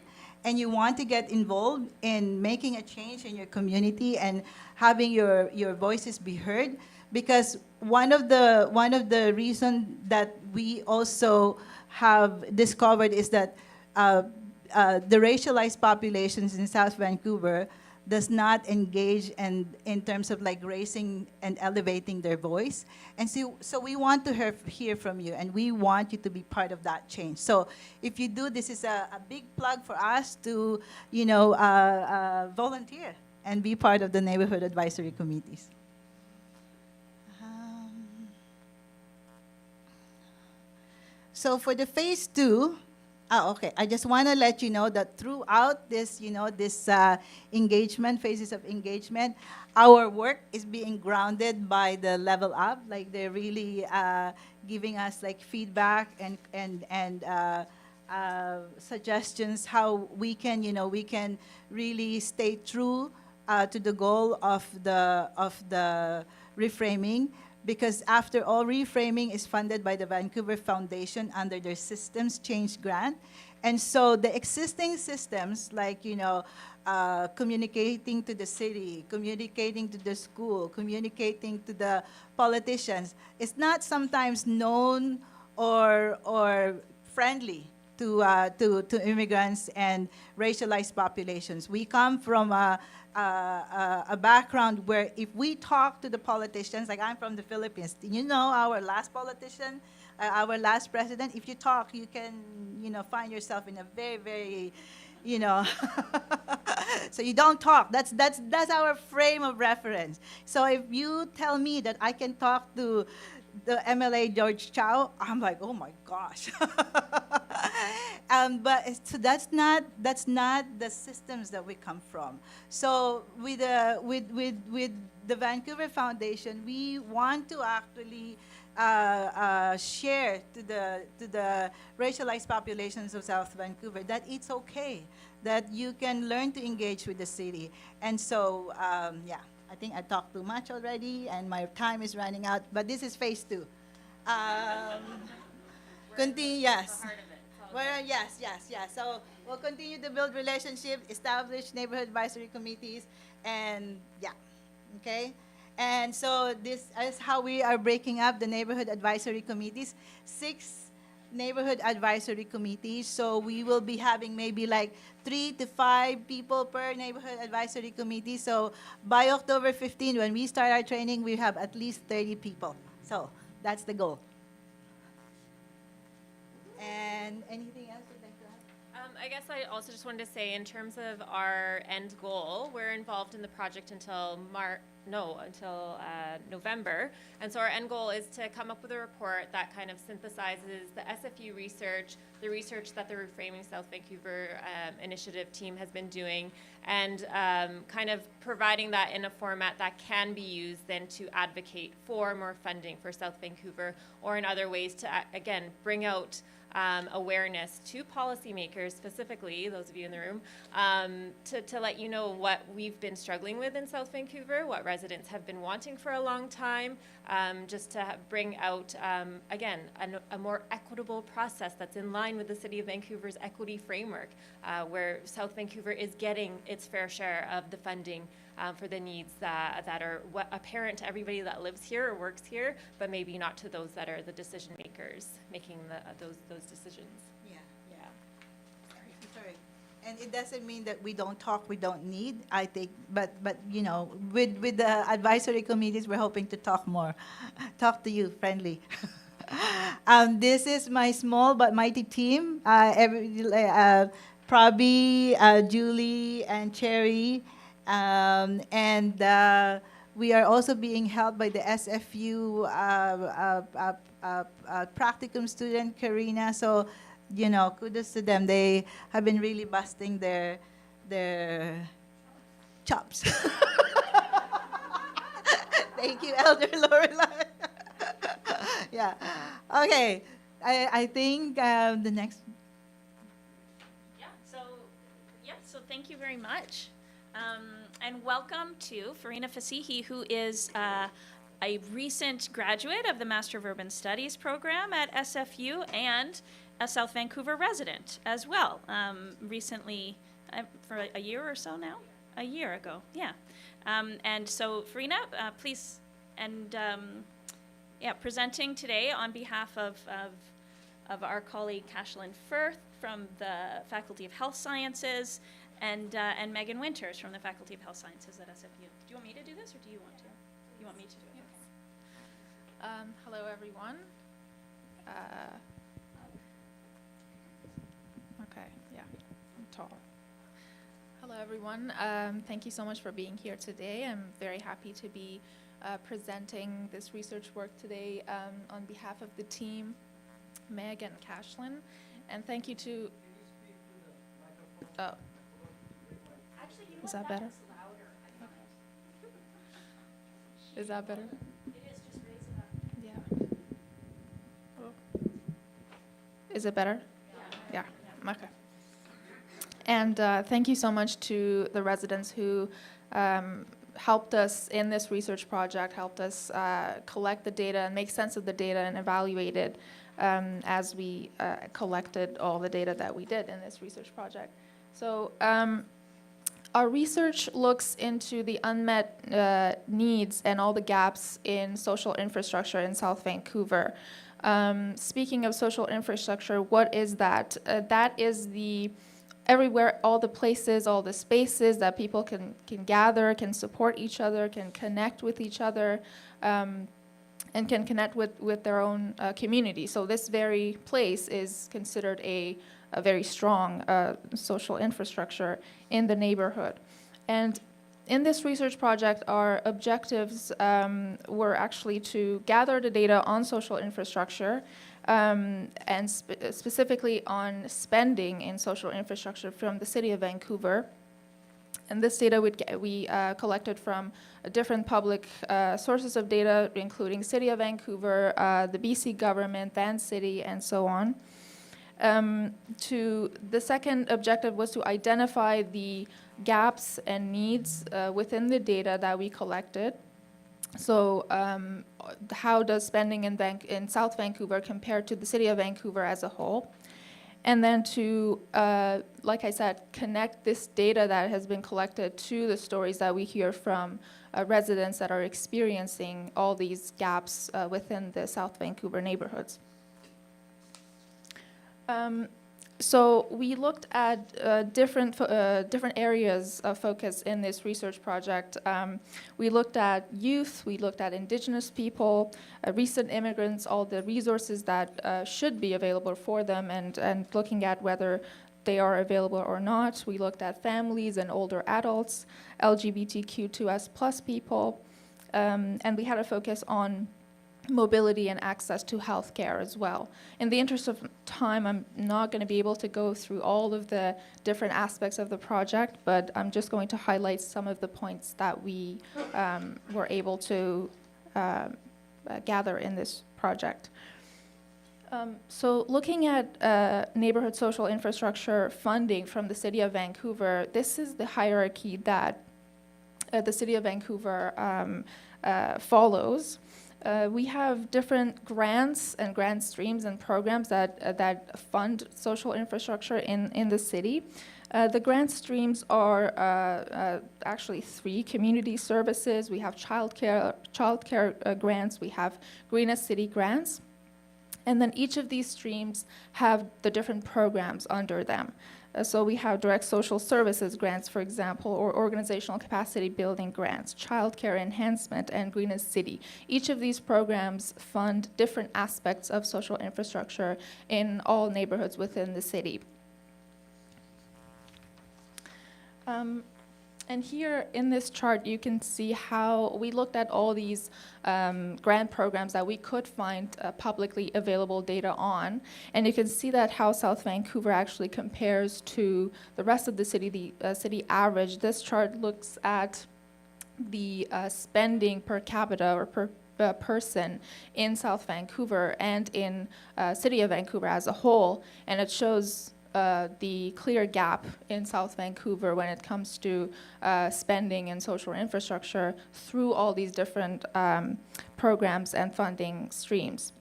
and you want to get involved in making a change in your community and having your voices be heard, because one of the reasons that we also have discovered is that the racialized populations in South Vancouver does not engage in terms of like raising and elevating their voice. And so we want to hear from you, and we want you to be part of that change. So if you do, this is a big plug for us to, volunteer and be part of the neighborhood advisory committees. So for the phase 2, okay. I just want to let you know that throughout this, engagement, phases of engagement, our work is being grounded by the level up. Like they're really giving us like feedback and suggestions how we can really stay true to the goal of the reframing. Because after all, reframing is funded by the Vancouver Foundation under their Systems Change Grant. And so the existing systems, like, communicating to the city, communicating to the school, communicating to the politicians, is not sometimes known or friendly to immigrants and racialized populations. We come from a background where if we talk to the politicians, like I'm from the Philippines, our last politician, our last president, if you talk, you can, find yourself in a very, very, so you don't talk. That's our frame of reference. So if you tell me that I can talk to the MLA George Chow, I'm like, oh my gosh. So that's not the systems that we come from. So with the Vancouver Foundation, we want to actually share to the racialized populations of South Vancouver that it's okay, that you can learn to engage with the city. And so, I think I talked too much already, and my time is running out. But this is phase 2. Continue, yes. Yes. So we'll continue to build relationships, establish neighborhood advisory committees, and okay. And so this is how we are breaking up the neighborhood advisory committees. 6 neighborhood advisory committees. So we will be having maybe like 3 to 5 people per neighborhood advisory committee. So by October 15, when we start our training, we have at least 30 people. So that's the goal. And anything else you'd like to add? I guess I also just wanted to say, in terms of our end goal, we're involved in the project until November. And so our end goal is to come up with a report that kind of synthesizes the SFU research, the research that the Reframing South Vancouver initiative team has been doing, and kind of providing that in a format that can be used then to advocate for more funding for South Vancouver, or in other ways to, again, bring out awareness to policymakers, specifically those of you in the room, to let you know what we've been struggling with in South Vancouver, what residents have been wanting for a long time, just to bring out, again, a more equitable process that's in line with the City of Vancouver's equity framework, where South Vancouver is getting its fair share of the funding for the needs that are apparent to everybody that lives here or works here, but maybe not to those that are the decision makers making those decisions. Yeah, yeah. Sorry. And it doesn't mean that we don't talk, we don't need, I think, but you know, with the advisory committees, we're hoping to talk more. Talk to you, friendly. This is my small but mighty team. Prabi, Julie, and Cherry. And we are also being helped by the SFU practicum student, Karina. So, you know, kudos to them. They have been really busting their chops. Thank you, Elder Lorelai. Yeah. Okay. I think the next. So thank you very much. And welcome to Farina Fasihi, who is a recent graduate of the Master of Urban Studies program at SFU and a South Vancouver resident as well. Recently, for a year or so now? A year ago, yeah. And so Farina, please, and presenting today on behalf of our colleague Kashlyn Firth from the Faculty of Health Sciences, and Megan Winters from the Faculty of Health Sciences at SFU. Do you want me to do this, or do you want to? You want me to do it? Hello, everyone. Okay, yeah, I'm tall. Hello, everyone. Thank you so much for being here today. I'm very happy to be presenting this research work today on behalf of the team, Meg and Kashlyn. And thank you to... Oh. Is that better? Is that better? It is, just raise it up. Yeah. Oh. Is it better? Yeah. Okay. And thank you so much to the residents who helped us in this research project, helped us collect the data and make sense of the data and evaluate it as we collected all the data that we did in this research project. So our research looks into the unmet needs and all the gaps in social infrastructure in South Vancouver. Speaking of social infrastructure, what is that? That is the everywhere, all the places, all the spaces that people can gather, can support each other, can connect with each other, and can connect with their own community. So this very place is considered a very strong social infrastructure in the neighborhood. And in this research project, our objectives were actually to gather the data on social infrastructure and specifically on spending in social infrastructure from the City of Vancouver. And this data we collected from different public sources of data, including City of Vancouver, the BC government, Van City, and so on. The second objective was to identify the gaps and needs within the data that we collected. So how does spending in South Vancouver compare to the City of Vancouver as a whole? And then to, like I said, connect this data that has been collected to the stories that we hear from residents that are experiencing all these gaps within the South Vancouver neighborhoods. So we looked at different areas of focus in this research project. We looked at youth, we looked at Indigenous people, recent immigrants, all the resources that should be available for them, and looking at whether they are available or not. We looked at families and older adults, LGBTQ2S+ people, and we had a focus on mobility and access to healthcare as well. In the interest of time, I'm not going to be able to go through all of the different aspects of the project, but I'm just going to highlight some of the points that we were able to gather in this project. So looking at neighborhood social infrastructure funding from the City of Vancouver, this is the hierarchy that the City of Vancouver follows. We have different grants and grant streams and programs that fund social infrastructure in the city. The grant streams are actually 3: community services, we have childcare grants, we have Greenest City grants. And then each of these streams have the different programs under them. So we have direct social services grants, for example, or organizational capacity building grants, childcare enhancement, and Greenest City. Each of these programs fund different aspects of social infrastructure in all neighborhoods within the city. And here in this chart, you can see how we looked at all these grant programs that we could find publicly available data on. And you can see that how South Vancouver actually compares to the rest of the city, the city average. This chart looks at the spending per capita or per person in South Vancouver and in City of Vancouver as a whole. And it shows the clear gap in South Vancouver when it comes to spending and social infrastructure through all these different programs and funding streams.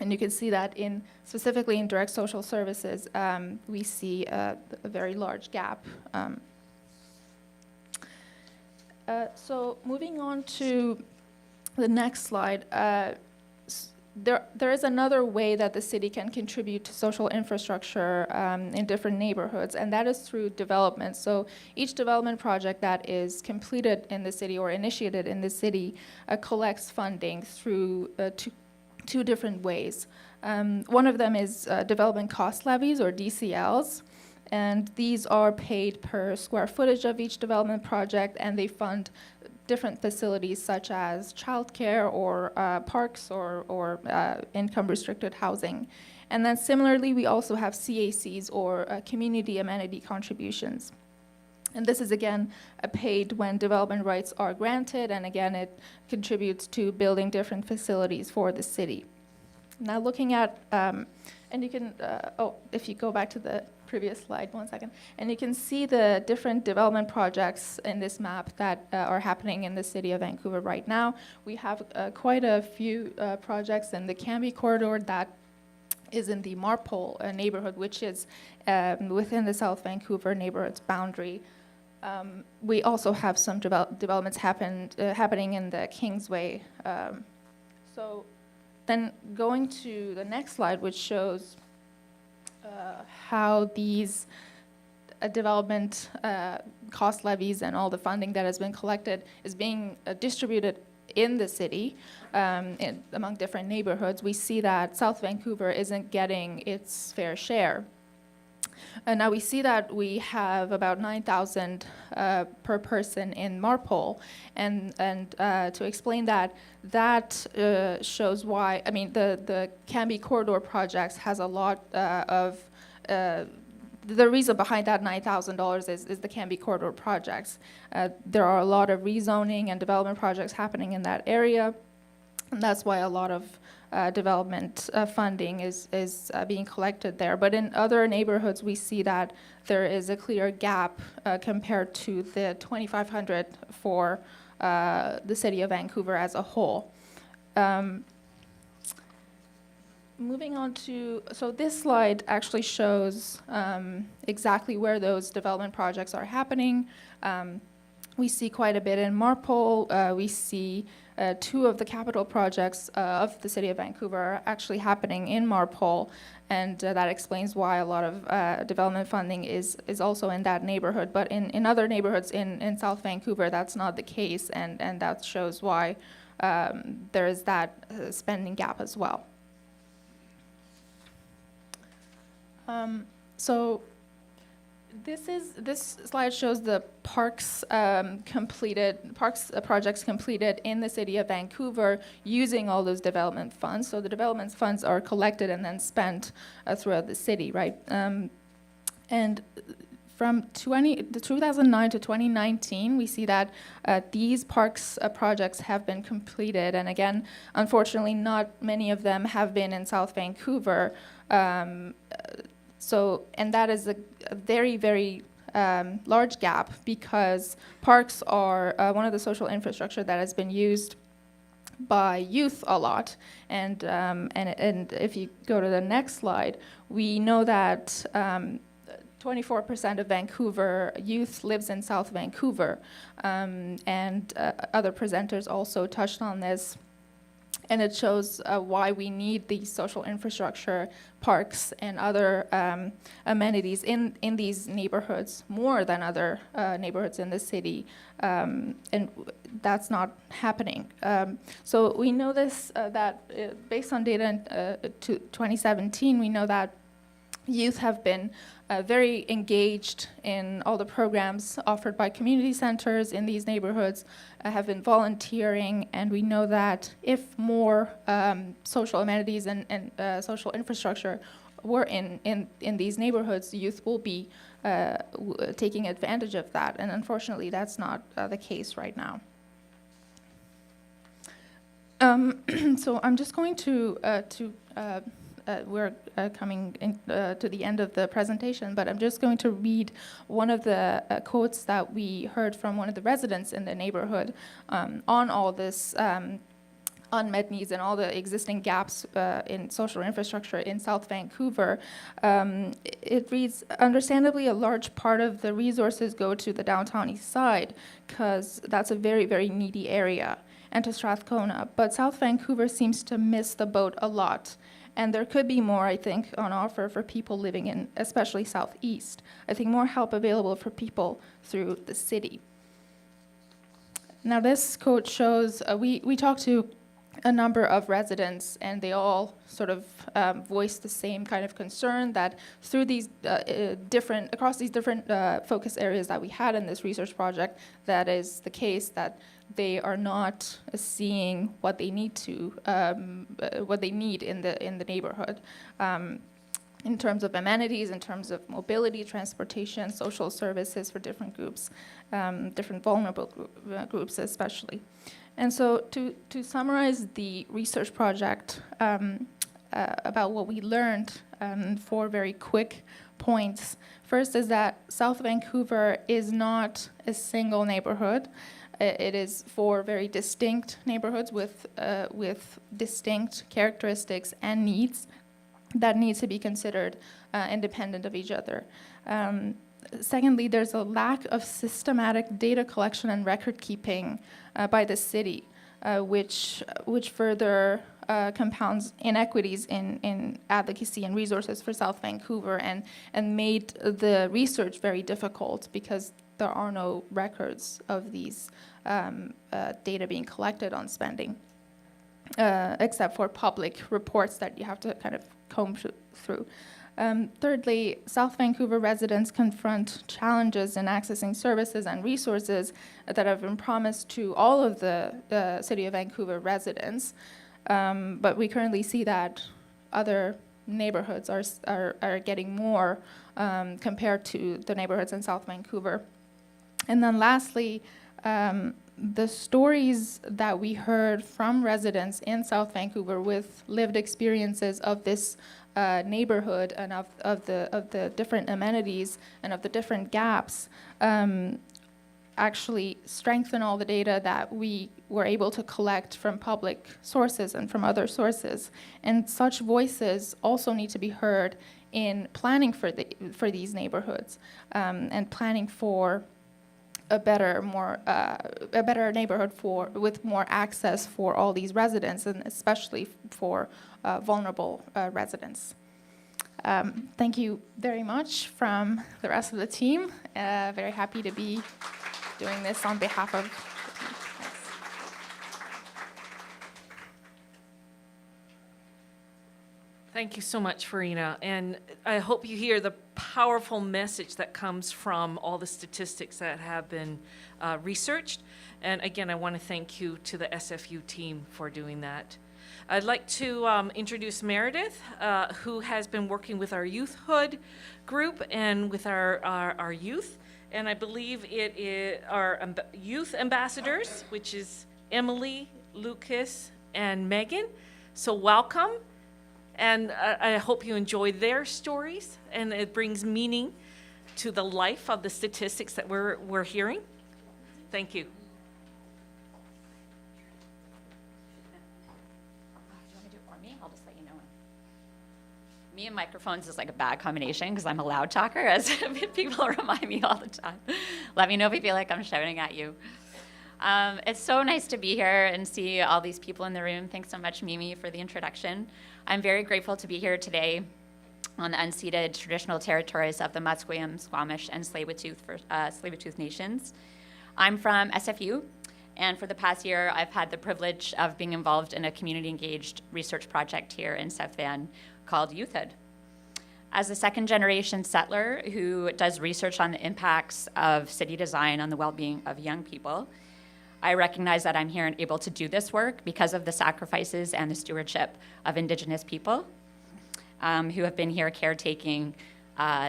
And you can see that specifically in direct social services, we see a very large gap. So moving on to the next slide, there is another way that the city can contribute to social infrastructure in different neighborhoods, and that is through development. So each development project that is completed in the city or initiated in the city collects funding through two different ways. One of them is development cost levies, or DCLs, and these are paid per square footage of each development project, and they fund different facilities such as childcare or parks or income-restricted housing. And then similarly, we also have CACs, or community amenity contributions. And this is, again, paid when development rights are granted, and again, it contributes to building different facilities for the city. Now looking at, and you can, if you go back to the previous slide, 1 second, and you can see the different development projects in this map that are happening in the City of Vancouver right now. We have quite a few projects in the Cambie corridor that is in the Marpole neighborhood, which is within the South Vancouver neighborhood's boundary. We also have some developments happening in the Kingsway. So then going to the next slide, which shows how these development cost levies and all the funding that has been collected is being distributed in the city among different neighborhoods. We see that South Vancouver isn't getting its fair share. Now we see that we have about 9,000 per person in Marpole, and to explain that shows why. I mean, the Cambie corridor projects has a lot of. The reason behind that $9,000 is the Cambie corridor projects. There are a lot of rezoning and development projects happening in that area, and that's why a lot of development funding is being collected there. But in other neighborhoods, we see that there is a clear gap compared to the $2,500 for the City of Vancouver as a whole. Moving on to, so this slide actually shows exactly where those development projects are happening. We see quite a bit in Marpole. We see two of the capital projects of the City of Vancouver are actually happening in Marpole, and that explains why a lot of development funding is also in that neighborhood. But in other neighborhoods in South Vancouver, that's not the case, and that shows why there is that spending gap as well. So this slide shows the parks projects completed in the City of Vancouver using all those development funds. So the development funds are collected and then spent throughout the city, right? And from 2009 to 2019, we see that these parks projects have been completed. And again, unfortunately, not many of them have been in South Vancouver. And that is a very, very large gap because parks are one of the social infrastructure that has been used by youth a lot. And if you go to the next slide, we know that 24% of Vancouver youth lives in South Vancouver, and other presenters also touched on this. And it shows why we need these social infrastructure, parks, and other amenities in these neighborhoods more than other neighborhoods in the city, and that's not happening. So we know this, that based on data to 2017, we know that youth have been very engaged in all the programs offered by community centers in these neighborhoods, have been volunteering, and we know that if more social amenities and social infrastructure were in these neighborhoods, youth will be taking advantage of that, and unfortunately that's not the case right now. So I'm just going to we're coming to the end of the presentation, but I'm just going to read one of the quotes that we heard from one of the residents in the neighborhood on all this unmet needs and all the existing gaps in social infrastructure in South Vancouver. It reads, understandably, a large part of the resources go to the downtown east side because that's a very, very needy area, and to Strathcona, but South Vancouver seems to miss the boat a lot. And there could be more, I think, on offer for people living in, especially Southeast. I think more help available for people through the city. Now this quote shows, we talked to a number of residents, and they all sort of voiced the same kind of concern that through these across these different focus areas that we had in this research project, that is the case that they are not seeing what they need to, what they need in the neighborhood, in terms of amenities, in terms of mobility, transportation, social services for different groups, different vulnerable groups especially. And so to summarize the research project about what we learned, 4 very quick points. First is that South Vancouver is not a single neighborhood. It is 4 very distinct neighborhoods with distinct characteristics and needs that need to be considered independent of each other. Secondly, there's a lack of systematic data collection and record keeping by the city, which further compounds inequities in advocacy and resources for South Vancouver, and made the research very difficult because there are no records of these data being collected on spending, except for public reports that you have to kind of comb through. Thirdly, South Vancouver residents confront challenges in accessing services and resources that have been promised to all of the City of Vancouver residents, but we currently see that other neighborhoods are getting more compared to the neighborhoods in South Vancouver. And then lastly, the stories that we heard from residents in South Vancouver with lived experiences of this neighborhood and of the different amenities and of the different gaps actually strengthen all the data that we were able to collect from public sources and from other sources. And such voices also need to be heard in planning for these neighborhoods, and planning for a better neighborhood with more access for all these residents, and especially for vulnerable residents. Thank you very much from the rest of the team. Very happy to be doing this on behalf of the team. Thanks. Thank you so much, Farina. And I hope you hear the powerful message that comes from all the statistics that have been researched. And again, I want to thank you to the SFU team for doing that. I'd like to introduce Meredith, who has been working with our Youthhood group and with our youth. And I believe it is our youth ambassadors, which is Emily, Lucas, and Megan. So welcome. And I hope you enjoy their stories, and it brings meaning to the life of the statistics that we're hearing? Thank you. Do you want me to do it for me? I'll just let you know. Me and microphones is like a bad combination because I'm a loud talker, as people remind me all the time. Let me know if you feel like I'm shouting at you. It's so nice to be here and see all these people in the room. Thanks so much, Mimi, for the introduction. I'm very grateful to be here today on the unceded traditional territories of the Musqueam, Squamish, and Tsleil-Waututh Nations. I'm from SFU, and for the past year, I've had the privilege of being involved in a community-engaged research project here in South Van called Youthhood. As a second-generation settler who does research on the impacts of city design on the well-being of young people, I recognize that I'm here and able to do this work because of the sacrifices and the stewardship of Indigenous people who have been here caretaking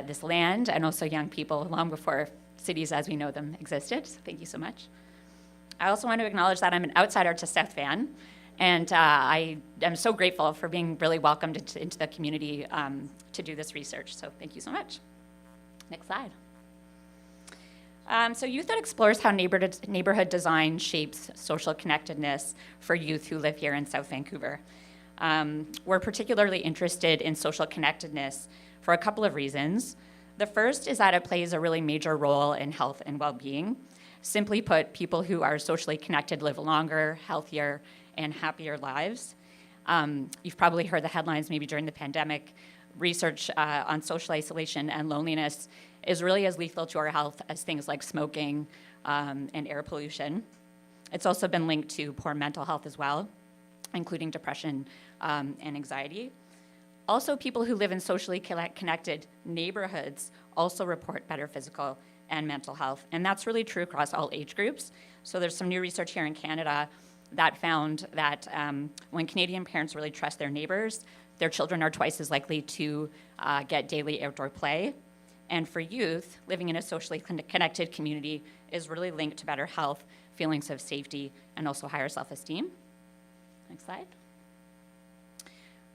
this land, and also young people long before cities as we know them existed. So thank you so much. I also want to acknowledge that I'm an outsider to South Van, and I am so grateful for being really welcomed into the community to do this research. So thank you so much. Next slide. So Youthhood explores how neighborhood design shapes social connectedness for youth who live here in South Vancouver. We're particularly interested in social connectedness for a couple of reasons. The first is that it plays a really major role in health and well-being. Simply put, people who are socially connected live longer, healthier, and happier lives. You've probably heard the headlines maybe during the pandemic. Research on social isolation and loneliness is really as lethal to our health as things like smoking and air pollution. It's also been linked to poor mental health as well, including depression and anxiety. Also, people who live in socially connected neighborhoods also report better physical and mental health, and that's really true across all age groups. So there's some new research here in Canada that found that when Canadian parents really trust their neighbors, their children are twice as likely to get daily outdoor play. And for youth, living in a socially connected community is really linked to better health, feelings of safety, and also higher self-esteem. Next slide.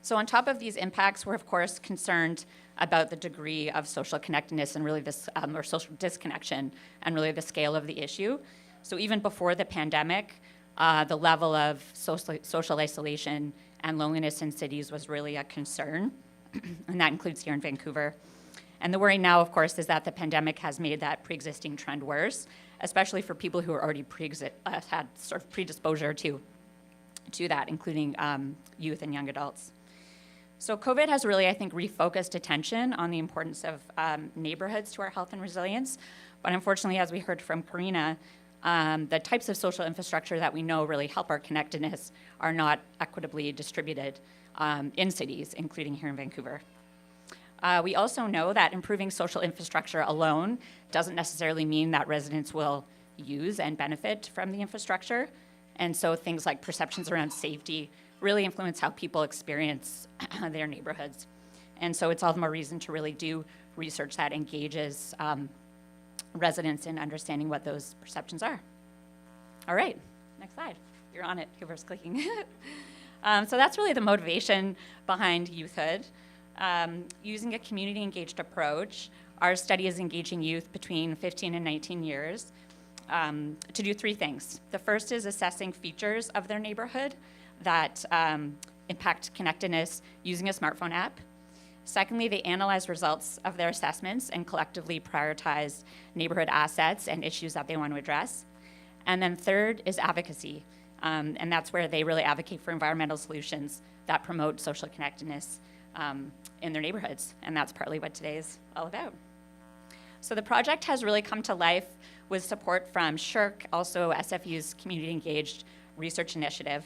So on top of these impacts, we're of course concerned about the degree of social connectedness and really this, or social disconnection, and really the scale of the issue. So even before the pandemic, the level of social isolation and loneliness in cities was really a concern, and that includes here in Vancouver. And the worry now, of course, is that the pandemic has made that pre-existing trend worse, especially for people who are already had sort of predisposure to that, including youth and young adults. So COVID has really, I think, refocused attention on the importance of neighborhoods to our health and resilience. But unfortunately, as we heard from Karina, the types of social infrastructure that we know really help our connectedness are not equitably distributed in cities, including here in Vancouver. We also know that improving social infrastructure alone doesn't necessarily mean that residents will use and benefit from the infrastructure. And so things like perceptions around safety really influence how people experience their neighborhoods. And so it's all the more reason to really do research that engages residents in understanding what those perceptions are. All right, next slide. You're on it, whoever's clicking. So that's really the motivation behind Youthhood. Using a community-engaged approach, our study is engaging youth between 15 and 19 years to do three things. The first is assessing features of their neighborhood that impact connectedness using a smartphone app. Secondly, they analyze results of their assessments and collectively prioritize neighborhood assets and issues that they want to address. And then third is advocacy, and that's where they really advocate for environmental solutions that promote social connectedness in their neighborhoods, and that's partly what today is all about. So the project has really come to life with support from SHRC, also SFU's Community Engaged Research Initiative.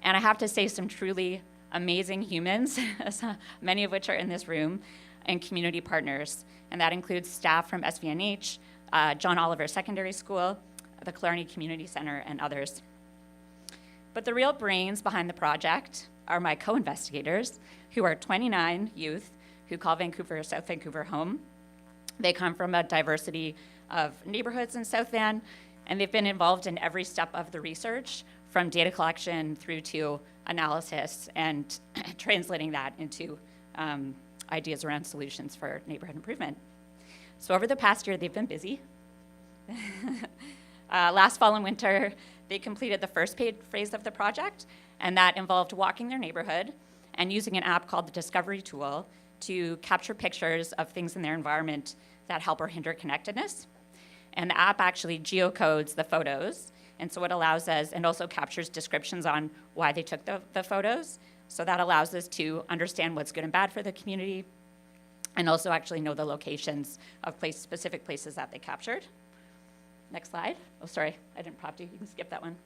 And I have to say, some truly amazing humans, many of which are in this room, and community partners. And that includes staff from SVNH, John Oliver Secondary School, the Killarney Community Center, and others. But the real brains behind the project are my co-investigators, who are 29 youth who call Vancouver, South Vancouver home. They come from a diversity of neighborhoods in South Van, and they've been involved in every step of the research, from data collection through to analysis and translating that into ideas around solutions for neighborhood improvement. So over the past year, they've been busy. Last fall and winter, they completed the first phase of the project, and that involved walking their neighborhood and using an app called the Discovery Tool to capture pictures of things in their environment that help or hinder connectedness. And the app actually geocodes the photos, and so it allows us, and also captures descriptions on why they took the photos. So that allows us to understand what's good and bad for the community, and also actually know the locations of specific places that they captured. Next slide. Oh, sorry, I didn't prompt you. You can skip that one.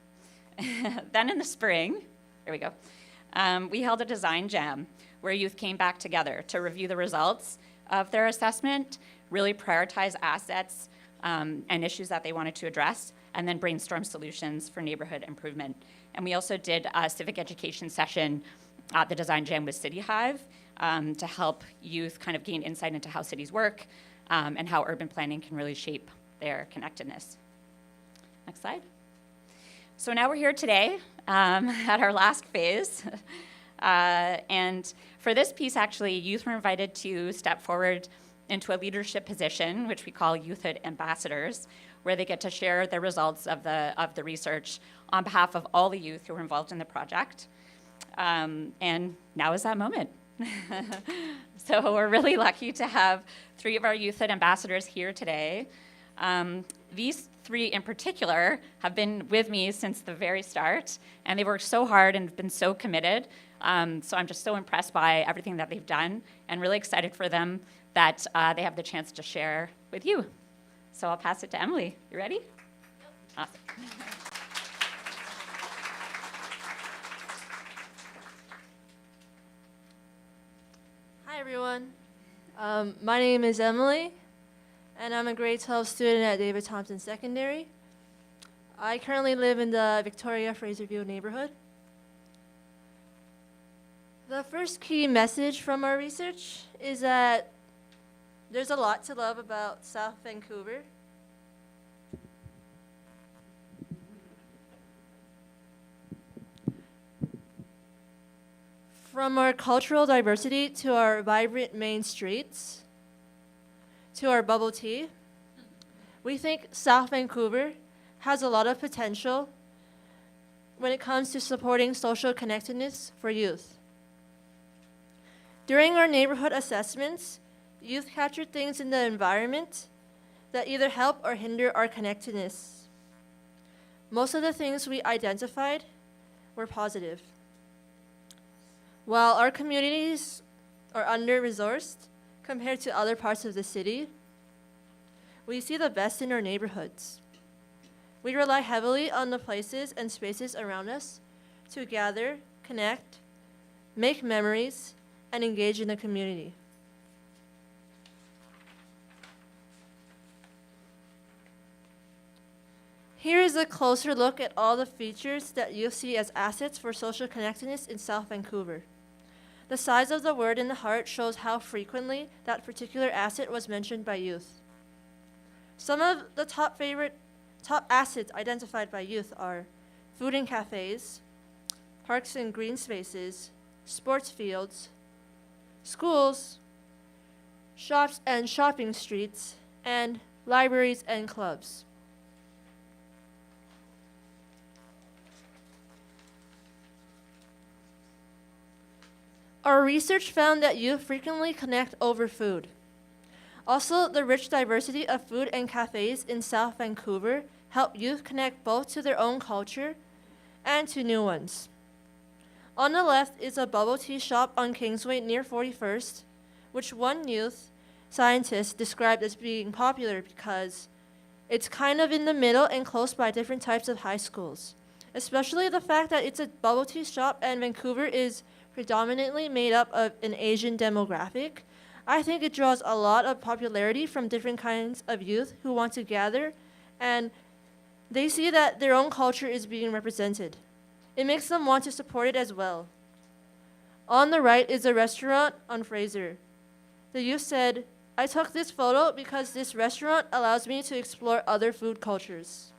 Then in the spring, here we go, we held a design jam where youth came back together to review the results of their assessment, really prioritize assets and issues that they wanted to address, and then brainstorm solutions for neighborhood improvement. And we also did a civic education session at the design jam with City Hive to help youth kind of gain insight into how cities work and how urban planning can really shape their connectedness. Next slide. So now we're here today at our last phase. And for this piece, actually, youth were invited to step forward into a leadership position, which we call Youthhood Ambassadors, where they get to share the results of the research on behalf of all the youth who were involved in the project. And now is that moment. So we're really lucky to have 3 of our Youthhood Ambassadors here today. These 3 in particular have been with me since the very start, and they've worked so hard and been so committed. So I'm just so impressed by everything that they've done, and really excited for them that they have the chance to share with you. So I'll pass it to Emily. You ready? Yep. Awesome. Hi everyone. My name is Emily, and I'm a grade 12 student at David Thompson Secondary. I currently live in the Victoria Fraserview neighborhood. The first key message from our research is that there's a lot to love about South Vancouver. From our cultural diversity to our vibrant main streets, to our bubble tea, we think South Vancouver has a lot of potential when it comes to supporting social connectedness for youth. During our neighborhood assessments, youth captured things in the environment that either help or hinder our connectedness. Most of the things we identified were positive. While our communities are under-resourced compared to other parts of the city, we see the best in our neighborhoods. We rely heavily on the places and spaces around us to gather, connect, make memories, and engage in the community. Here is a closer look at all the features that youth see as assets for social connectedness in South Vancouver. The size of the word in the heart shows how frequently that particular asset was mentioned by youth. Some of the top assets identified by youth are food and cafes, parks and green spaces, sports fields, schools, shops and shopping streets, and libraries and clubs. Our research found that youth frequently connect over food. Also, the rich diversity of food and cafes in South Vancouver help youth connect both to their own culture and to new ones. On the left is a bubble tea shop on Kingsway near 41st, which one youth scientist described as being popular because it's kind of in the middle and close by different types of high schools. Especially the fact that it's a bubble tea shop and Vancouver is predominantly made up of an Asian demographic. I think it draws a lot of popularity from different kinds of youth who want to gather, and they see that their own culture is being represented. It makes them want to support it as well. On the right is a restaurant on Fraser. The youth said, "I took this photo because this restaurant allows me to explore other food cultures."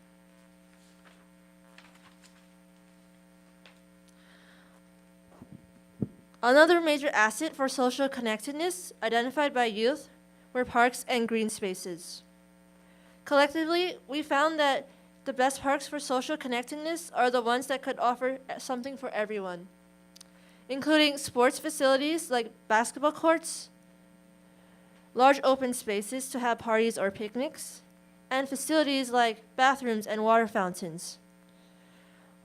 Another major asset for social connectedness identified by youth were parks and green spaces. Collectively, we found that the best parks for social connectedness are the ones that could offer something for everyone, including sports facilities like basketball courts, large open spaces to have parties or picnics, and facilities like bathrooms and water fountains.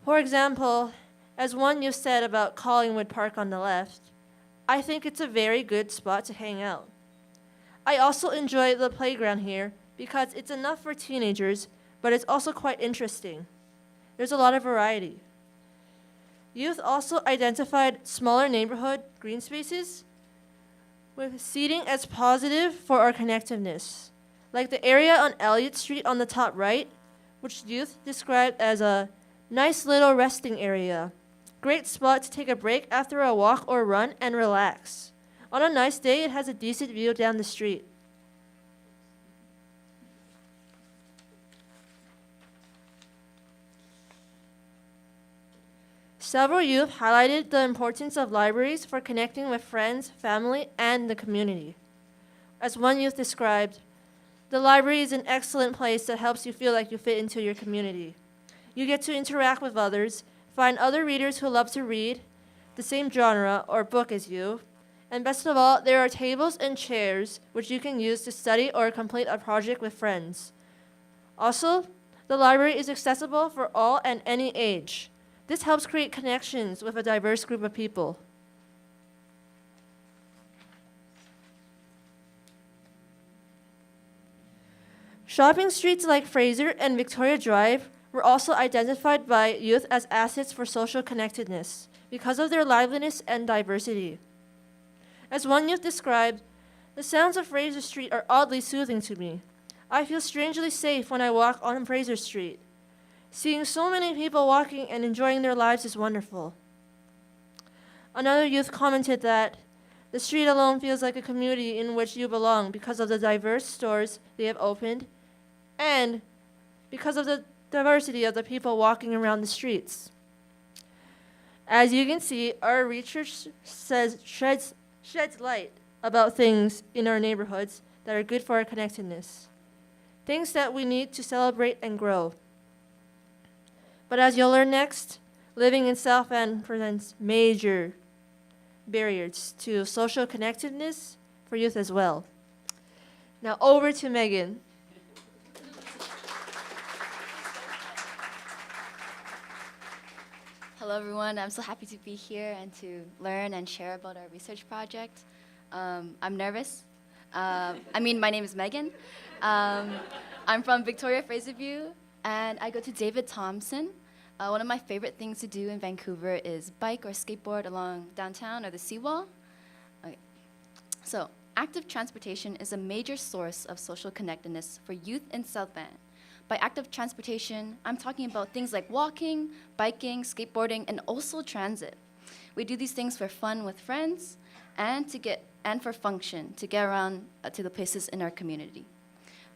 For example, as one youth said about Collingwood Park on the left, I think it's a very good spot to hang out. I also enjoy the playground here because it's enough for teenagers, but it's also quite interesting. There's a lot of variety. Youth also identified smaller neighborhood green spaces with seating as positive for our connectiveness, like the area on Elliott Street on the top right, which youth described as a nice little resting area. Great spot to take a break after a walk or run and relax. On a nice day, it has a decent view down the street. Several youth highlighted the importance of libraries for connecting with friends, family, and the community. As one youth described, the library is an excellent place that helps you feel like you fit into your community. You get to interact with others, find other readers who love to read the same genre or book as you, and best of all, there are tables and chairs which you can use to study or complete a project with friends. Also, the library is accessible for all and any age. This helps create connections with a diverse group of people. Shopping streets like Fraser and Victoria Drive were also identified by youth as assets for social connectedness because of their liveliness and diversity. As one youth described, the sounds of Fraser Street are oddly soothing to me. I feel strangely safe when I walk on Fraser Street. Seeing so many people walking and enjoying their lives is wonderful. Another youth commented that the street alone feels like a community in which you belong because of the diverse stores they have opened and because of the diversity of the people walking around the streets. As you can see, our research sheds light about things in our neighborhoods that are good for our connectedness, things that we need to celebrate and grow. But as you'll learn next, living in South Van presents major barriers to social connectedness for youth as well. Now over to Megan. Hello everyone, I'm so happy to be here and to learn and share about our research project. I'm nervous. My name is Megan. I'm from Victoria Fraser View and I go to David Thompson. One of my favorite things to do in Vancouver is bike or skateboard along downtown or the seawall. Okay. So, active transportation is a major source of social connectedness for youth in South Van. By active transportation, I'm talking about things like walking, biking, skateboarding, and also transit. We do these things for fun with friends and for function to get around to the places in our community.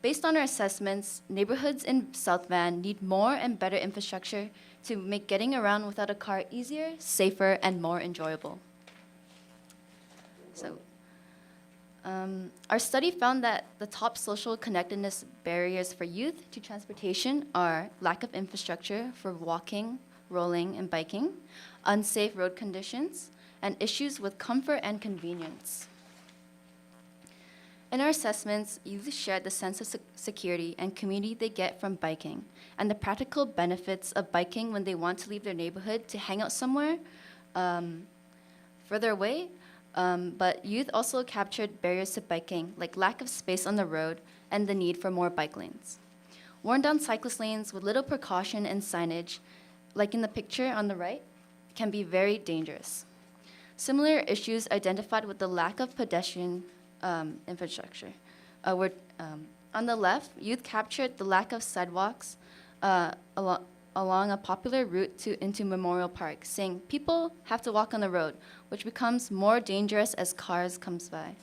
Based on our assessments, neighborhoods in South Van need more and better infrastructure to make getting around without a car easier, safer, and more enjoyable. So, our study found that the top social connectedness barriers for youth to transportation are lack of infrastructure for walking, rolling, and biking, unsafe road conditions, and issues with comfort and convenience. In our assessments, youth shared the sense of security and community they get from biking and the practical benefits of biking when they want to leave their neighborhood to hang out somewhere further away. But youth also captured barriers to biking, like lack of space on the road and the need for more bike lanes. Worn down cyclist lanes with little precaution and signage, like in the picture on the right, can be very dangerous. Similar issues identified with the lack of pedestrian infrastructure. On the left, youth captured the lack of sidewalks along a popular route into Memorial Park, saying people have to walk on the road, which becomes more dangerous as cars comes by.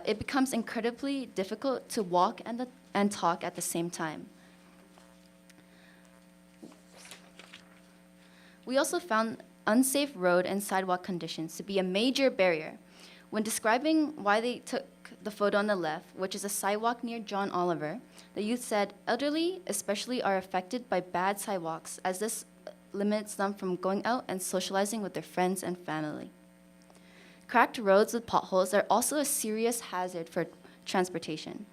It becomes incredibly difficult to walk and talk at the same time. We also found unsafe road and sidewalk conditions to be a major barrier. When describing why they took took the photo on the left, which is a sidewalk near John Oliver, the youth said, elderly especially are affected by bad sidewalks as this limits them from going out and socializing with their friends and family. Cracked roads with potholes are also a serious hazard for transportation.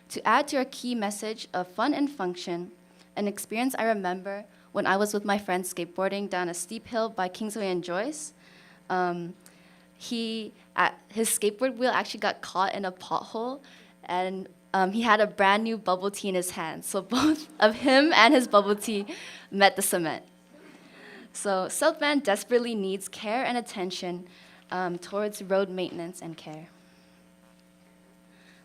To add to our key message of fun and function, an experience I remember when I was with my friends skateboarding down a steep hill by Kingsway and Joyce, his skateboard wheel actually got caught in a pothole, and he had a brand new bubble tea in his hand. So both of him and his bubble tea met the cement. So South Van desperately needs care and attention towards road maintenance and care.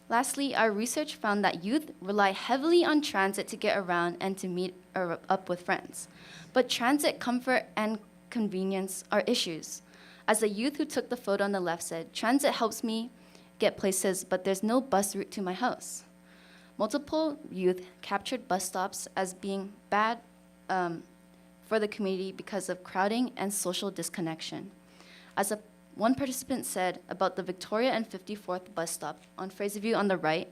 Lastly, our research found that youth rely heavily on transit to get around and to meet up with friends. But transit comfort and convenience are issues. As the youth who took the photo on the left said, transit helps me get places, but there's no bus route to my house. Multiple youth captured bus stops as being bad for the community because of crowding and social disconnection. As one participant said about the Victoria and 54th bus stop on Fraser View on the right,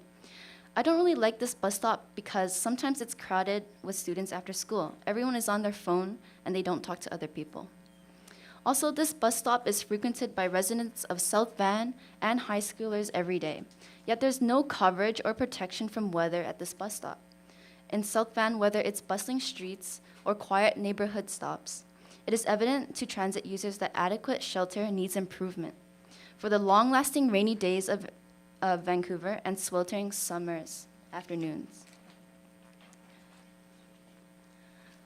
I don't really like this bus stop because sometimes it's crowded with students after school. Everyone is on their phone and they don't talk to other people. Also, this bus stop is frequented by residents of South Van and high schoolers every day, yet there's no coverage or protection from weather at this bus stop. In South Van, whether it's bustling streets or quiet neighborhood stops, it is evident to transit users that adequate shelter needs improvement for the long-lasting rainy days of Vancouver and sweltering summers afternoons.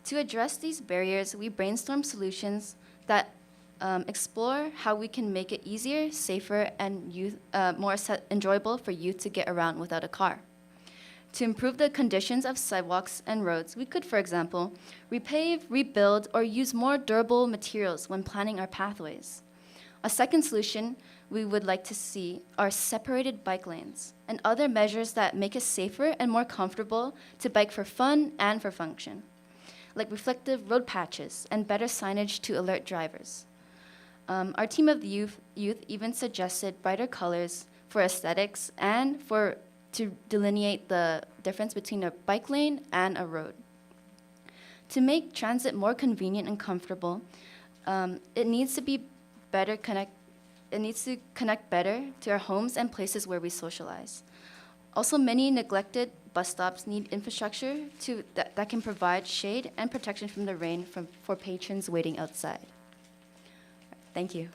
To address these barriers, we brainstorm solutions that explore how we can make it easier, safer, and more enjoyable for youth to get around without a car. To improve the conditions of sidewalks and roads, we could, for example, repave, rebuild, or use more durable materials when planning our pathways. A second solution we would like to see are separated bike lanes and other measures that make it safer and more comfortable to bike for fun and for function, like reflective road patches and better signage to alert drivers. Our team of youth even suggested brighter colors for aesthetics and to delineate the difference between a bike lane and a road. To make transit more convenient and comfortable, it needs to connect better to our homes and places where we socialize. Also, many neglected bus stops need infrastructure that can provide shade and protection from the rain for patrons waiting outside. Thank you.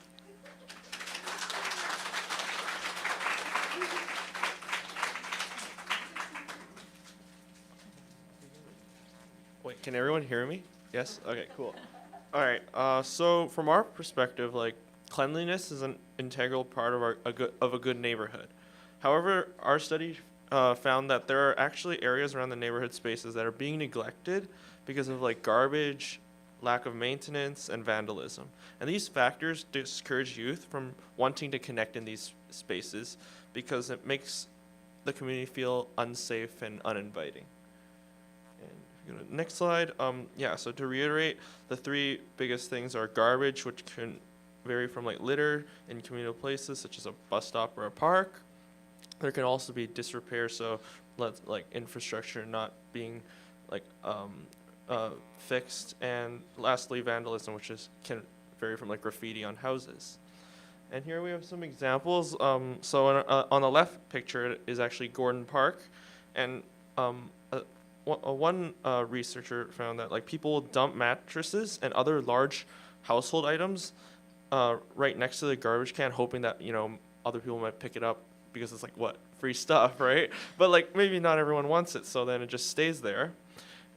Wait, can everyone hear me? Yes? Okay, cool. All right, so from our perspective, like, cleanliness is an integral part of a good neighborhood. However, our study found that there are actually areas around the neighborhood spaces that are being neglected because of like garbage, lack of maintenance, and vandalism. And these factors discourage youth from wanting to connect in these spaces because it makes the community feel unsafe and uninviting. And if you go to the next slide, so to reiterate, the three biggest things are garbage, which can vary from like litter in communal places such as a bus stop or a park. There can also be disrepair, so like infrastructure not being like fixed, and lastly vandalism, which can vary from like graffiti on houses. And here we have some examples. So on the left picture is actually Gordon Park, and one researcher found that like people dump mattresses and other large household items right next to the garbage can, hoping that other people might pick it up because it's like free stuff, right? But like maybe not everyone wants it, so then it just stays there.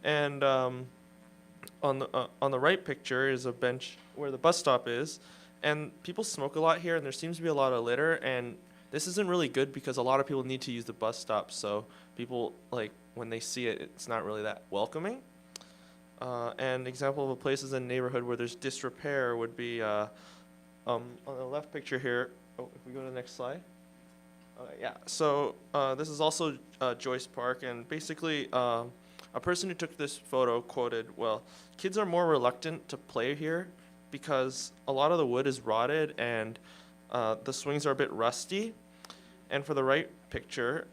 And on the right picture is a bench where the bus stop is, and people smoke a lot here, and there seems to be a lot of litter, and this isn't really good because a lot of people need to use the bus stop, so people like when they see it, it's not really that welcoming. An example of a places in neighborhood where there's disrepair would be on the left picture here. Oh, if we go to the next slide. So this is also Joyce Park, and basically a person who took this photo quoted, "Well, kids are more reluctant to play here because a lot of the wood is rotted and the swings are a bit rusty, And for the right picture,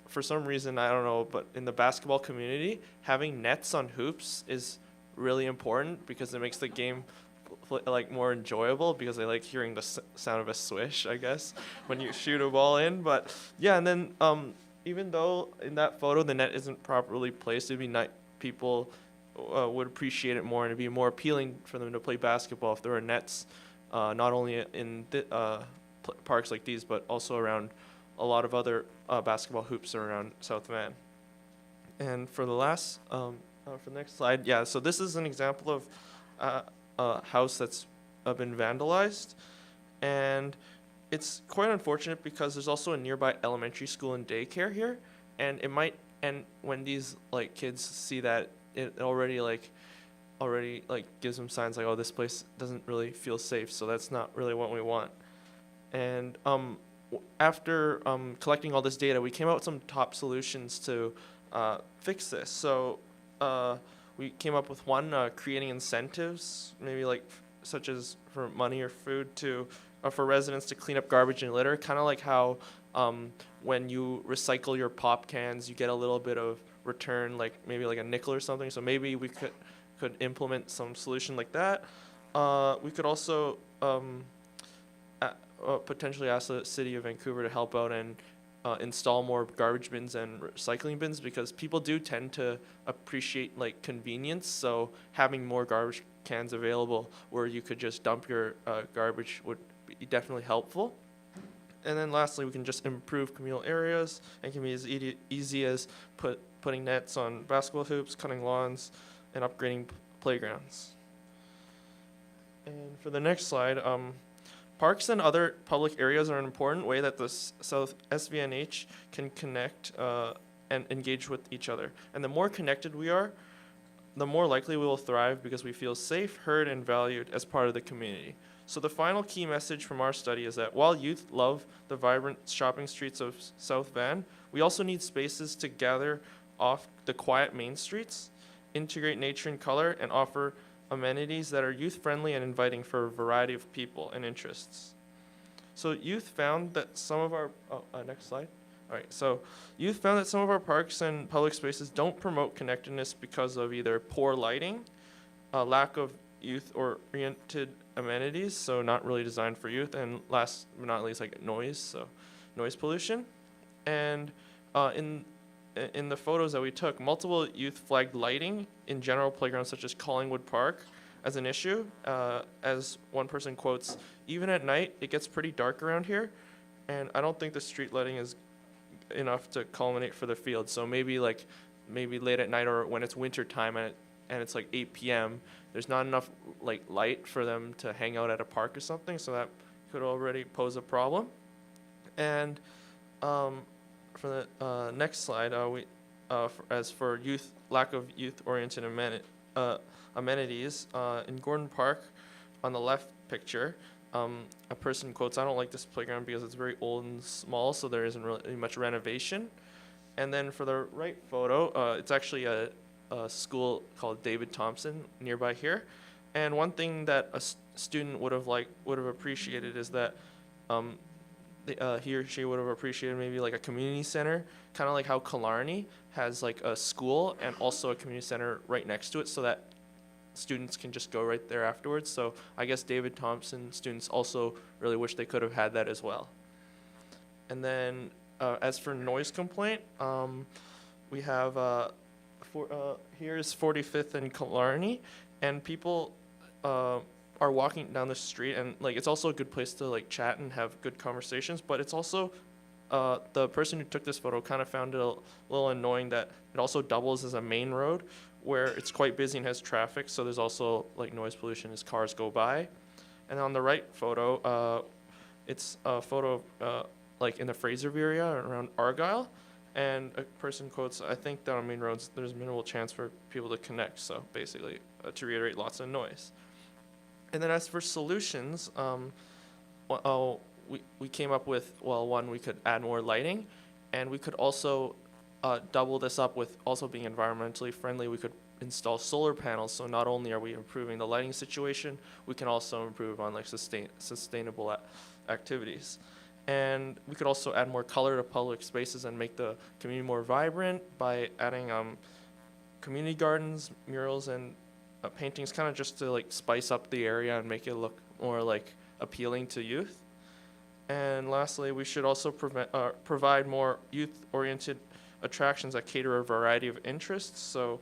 for some reason, I don't know, but in the basketball community, having nets on hoops is really important because it makes the game like more enjoyable because they like hearing the sound of a swish, I guess, when you shoot a ball in. But yeah, and then even though in that photo the net isn't properly placed, it'd be nice. People would appreciate it more, and it'd be more appealing for them to play basketball if there were nets, not only in parks like these, but also around a lot of other basketball hoops around South Van. And for the last, for the next slide, yeah, so this is an example of a house that's been vandalized, and it's quite unfortunate because there's also a nearby elementary school and daycare here, and it might, and when these like kids see that, it already gives them signs like, oh, this place doesn't really feel safe, so that's not really what we want. And after collecting all this data, we came out with some top solutions to fix this. So we came up with one, creating incentives, maybe like such as for money or food to for residents to clean up garbage and litter, kind of like how when you recycle your pop cans, you get a little bit of return, like maybe like a nickel or something. So maybe we could implement some solution like that. We could also potentially ask the city of Vancouver to help out and install more garbage bins and recycling bins, because people do tend to appreciate like convenience. So having more garbage cans available where you could just dump your garbage would be definitely helpful. And then lastly, we can just improve communal areas, and can be as easy as putting nets on basketball hoops, cutting lawns, and upgrading playgrounds. And for the next slide, parks and other public areas are an important way that the South SVNH can connect and engage with each other. And the more connected we are, the more likely we will thrive because we feel safe, heard, and valued as part of the community. So the final key message from our study is that while youth love the vibrant shopping streets of South Van, we also need spaces to gather off the quiet main streets, integrate nature and color, and offer amenities that are youth-friendly and inviting for a variety of people and interests. So youth found that some of our, next slide. All right, so youth found that some of our parks and public spaces don't promote connectedness because of either poor lighting, lack of youth-oriented amenities, so not really designed for youth, and last but not least, like noise, so noise pollution. And in the photos that we took, multiple youth flagged lighting in general playgrounds such as Collingwood Park as an issue. As one person quotes, "Even at night, it gets pretty dark around here, and I don't think the street lighting is enough to culminate for the field." So maybe late at night or when it's winter time and it's like 8 p.m., there's not enough like light for them to hang out at a park or something, so that could already pose a problem. And for the next slide, as for youth, lack of youth-oriented amenities, in Gordon Park, on the left picture, a person quotes, "I don't like this playground because it's very old and small, so there isn't really much renovation." And then for the right photo, it's actually a school called David Thompson nearby here. And one thing that a student would have appreciated is that he or she would have appreciated maybe like a community center, kind of like how Killarney has like a school and also a community center right next to it, so that students can just go right there afterwards. So I guess David Thompson students also really wish they could have had that as well. And then as for noise complaint, we have here's 45th and Killarney, and people are walking down the street, and like it's also a good place to like chat and have good conversations, but it's also the person who took this photo kind of found it a little annoying that it also doubles as a main road where it's quite busy and has traffic, so there's also like noise pollution as cars go by. And on the right photo, it's a photo of like in the Fraserview area around Argyle, and a person quotes, "I think that on main roads there's minimal chance for people to connect," so basically to reiterate, lots of noise. And then as for solutions, we came up with, well, one, we could add more lighting, and we could also double this up with also being environmentally friendly. We could install solar panels. So not only are we improving the lighting situation, we can also improve on like sustainable activities. And we could also add more color to public spaces and make the community more vibrant by adding community gardens, murals, and paintings, kind of just to like spice up the area and make it look more like appealing to youth. And lastly, we should also provide more youth-oriented attractions that cater a variety of interests. So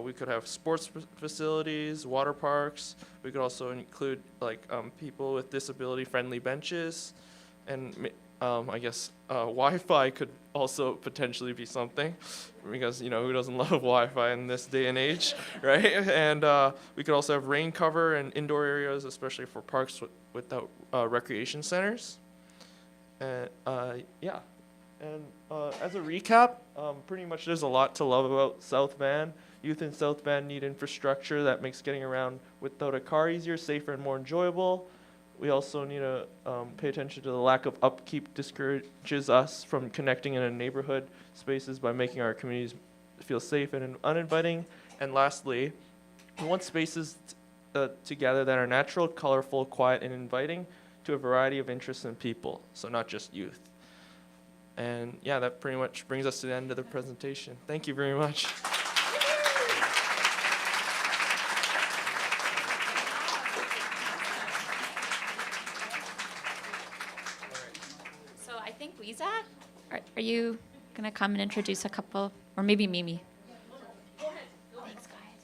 we could have sports facilities, water parks. We could also include like people with disability-friendly benches, and I guess Wi-Fi could also potentially be something, because you know who doesn't love Wi-Fi in this day and age, right? And we could also have rain cover and indoor areas, especially for parks without recreation centers. And yeah, and as a recap, pretty much there's a lot to love about South Van. Youth in South Van need infrastructure that makes getting around without a car easier, safer, and more enjoyable. We also need to pay attention to the lack of upkeep discourages us from connecting in a neighborhood spaces by making our communities feel safe and uninviting. And lastly, we want spaces together that are natural, colorful, quiet, and inviting to a variety of interests and people, so not just youth. And yeah, that pretty much brings us to the end of the presentation. Thank you very much. So I think Lisa, are you gonna come and introduce a couple, or maybe Mimi? Thanks, guys.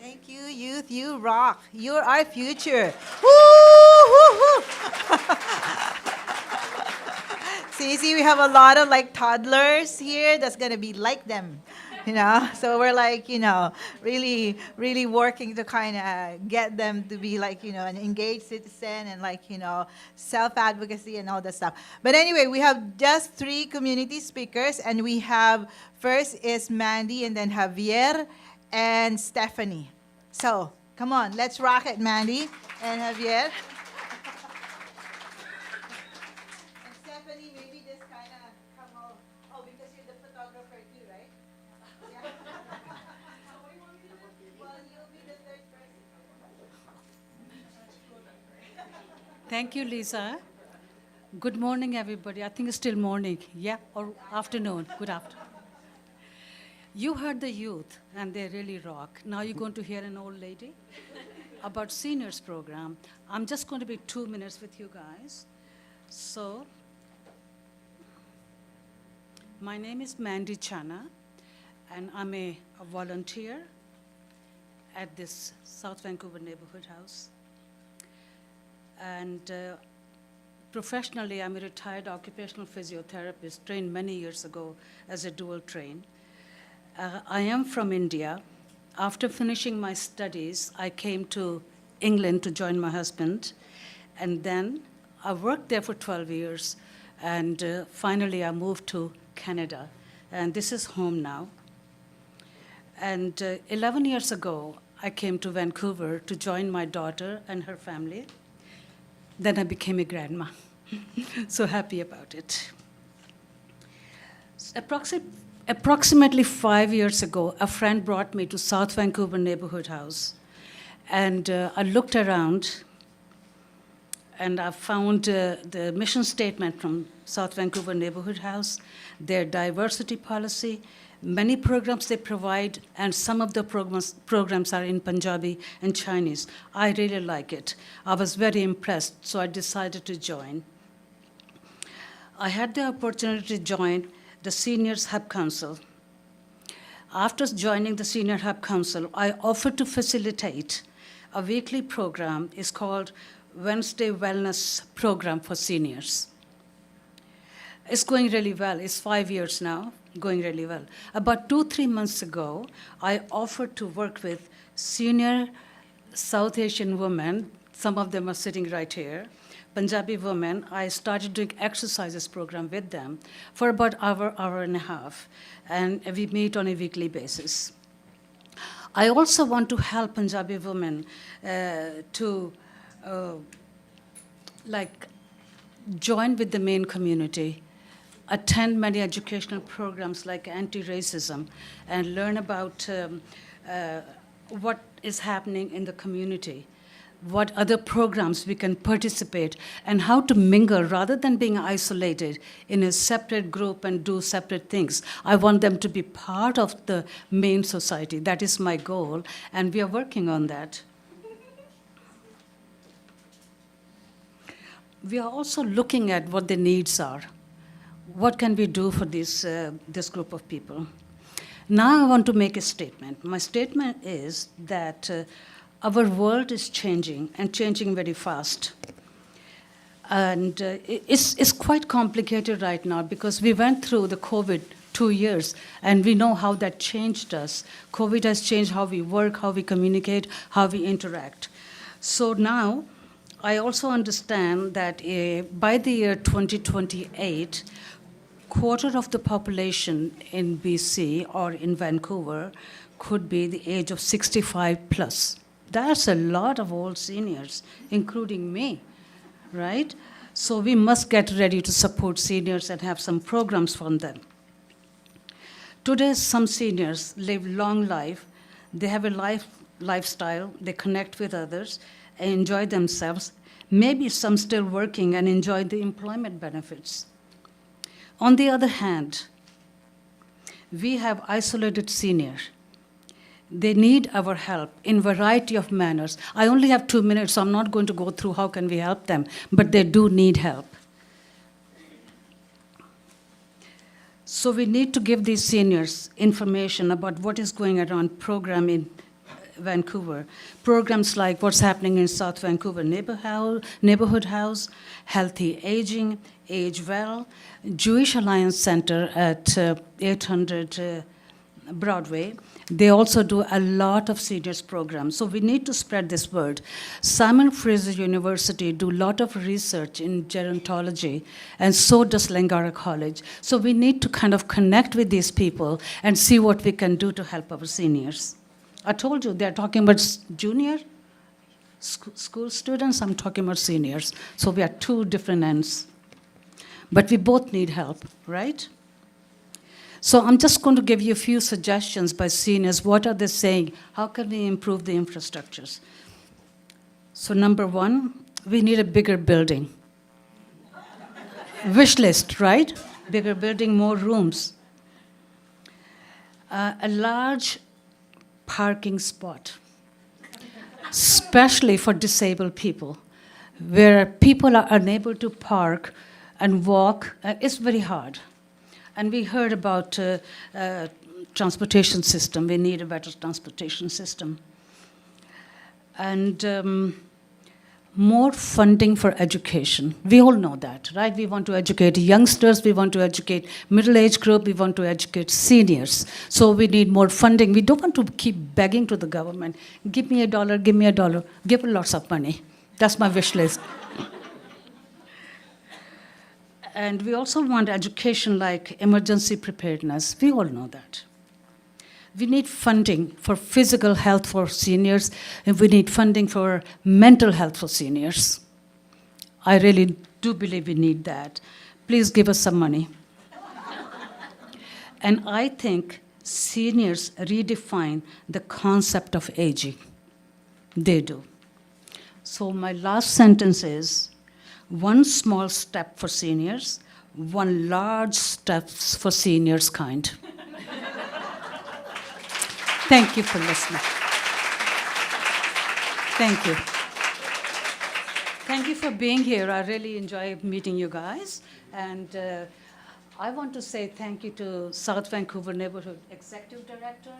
Thank you, youth. You rock. You're our future. Woo! See, we have a lot of like toddlers here that's gonna be like them, you know. So we're like, you know, really, really working to kind of get them to be like, you know, an engaged citizen and like, you know, self-advocacy and all that stuff. But anyway, we have just 3 community speakers, and we have first is Mandy, and then Javier and Stephanie. So come on, let's rock it, Mandy and Javier. Thank you, Lisa. Good morning, everybody. I think it's still morning, yeah, or afternoon. Good afternoon. You heard the youth, and they really rock. Now you're going to hear an old lady about seniors program. I'm just going to be 2 minutes with you guys. So, my name is Mandy Chana, and I'm a volunteer at this South Vancouver Neighbourhood House. And professionally, I'm a retired occupational physiotherapist, trained many years ago as a dual train. I am from India. After finishing my studies, I came to England to join my husband. And then I worked there for 12 years. And finally, I moved to Canada. And this is home now. And 11 years ago, I came to Vancouver to join my daughter and her family. Then I became a grandma. So happy about it. Approximately 5 years ago, a friend brought me to South Vancouver Neighbourhood House. And I looked around, and I found the mission statement from South Vancouver Neighbourhood House, their diversity policy, many programs they provide, and some of the programs are in Punjabi and Chinese. I really like it. I was very impressed, so I decided to join. I had the opportunity to join the Seniors Hub Council. After joining the Senior Hub Council, I offered to facilitate a weekly program. It's called Wednesday Wellness Program for Seniors. It's going really well. It's 5 years now, going really well. About 2-3 months ago, I offered to work with senior South Asian women. Some of them are sitting right here. Punjabi women. I started doing exercises program with them for about an hour and a half. And we meet on a weekly basis. I also want to help Punjabi women to join with the main community attend many educational programs like anti-racism and learn about what is happening in the community, what other programs we can participate, and how to mingle rather than being isolated in a separate group and do separate things. I want them to be part of the main society. That is my goal, and we are working on that. We are also looking at what the needs are. What can we do for this group of people? Now I want to make a statement. My statement is that our world is changing and changing very fast. And it's quite complicated right now because we went through the COVID 2 years and we know how that changed us. COVID has changed how we work, how we communicate, how we interact. So now I also understand that by the year 2028, quarter of the population in BC or in Vancouver could be the age of 65 plus. That's a lot of old seniors, including me, right? So we must get ready to support seniors and have some programs for them. Today, some seniors live long life. They have a lifestyle, they connect with others, and enjoy themselves. Maybe some still working and enjoy the employment benefits. On the other hand, we have isolated seniors. They need our help in variety of manners. I only have 2 minutes, so I'm not going to go through how can we help them, but they do need help. So we need to give these seniors information about what is going around program in Vancouver. Programs like what's happening in South Vancouver Neighbourhood House, Healthy Aging, Age Well, Jewish Alliance Center at 800 Broadway. They also do a lot of seniors programs. So we need to spread this word. Simon Fraser University do a lot of research in gerontology, and so does Langara College. So we need to kind of connect with these people and see what we can do to help our seniors. I told you, they're talking about junior school students. I'm talking about seniors. So we are two different ends. But we both need help, right? So I'm just going to give you a few suggestions by seniors. What are they saying? How can we improve the infrastructures? So number one, we need a bigger building. Wish list, right? Bigger building, more rooms. A large parking spot, especially for disabled people, where people are unable to park and walk. It's very hard. And we heard about transportation system. We need a better transportation system. And more funding for education. We all know that, right? We want to educate youngsters, we want to educate middle-aged group, we want to educate seniors. So we need more funding. We don't want to keep begging to the government, give me $1, give me $1, give lots of money. That's my wish list. And we also want education like emergency preparedness. We all know that. We need funding for physical health for seniors, and we need funding for mental health for seniors. I really do believe we need that. Please give us some money. And I think seniors redefine the concept of aging. They do. So my last sentence is, one small step for seniors, one large step for seniors kind. Thank you for listening. Thank you. Thank you for being here. I really enjoy meeting you guys. And I want to say thank you to South Vancouver Neighbourhood Executive Director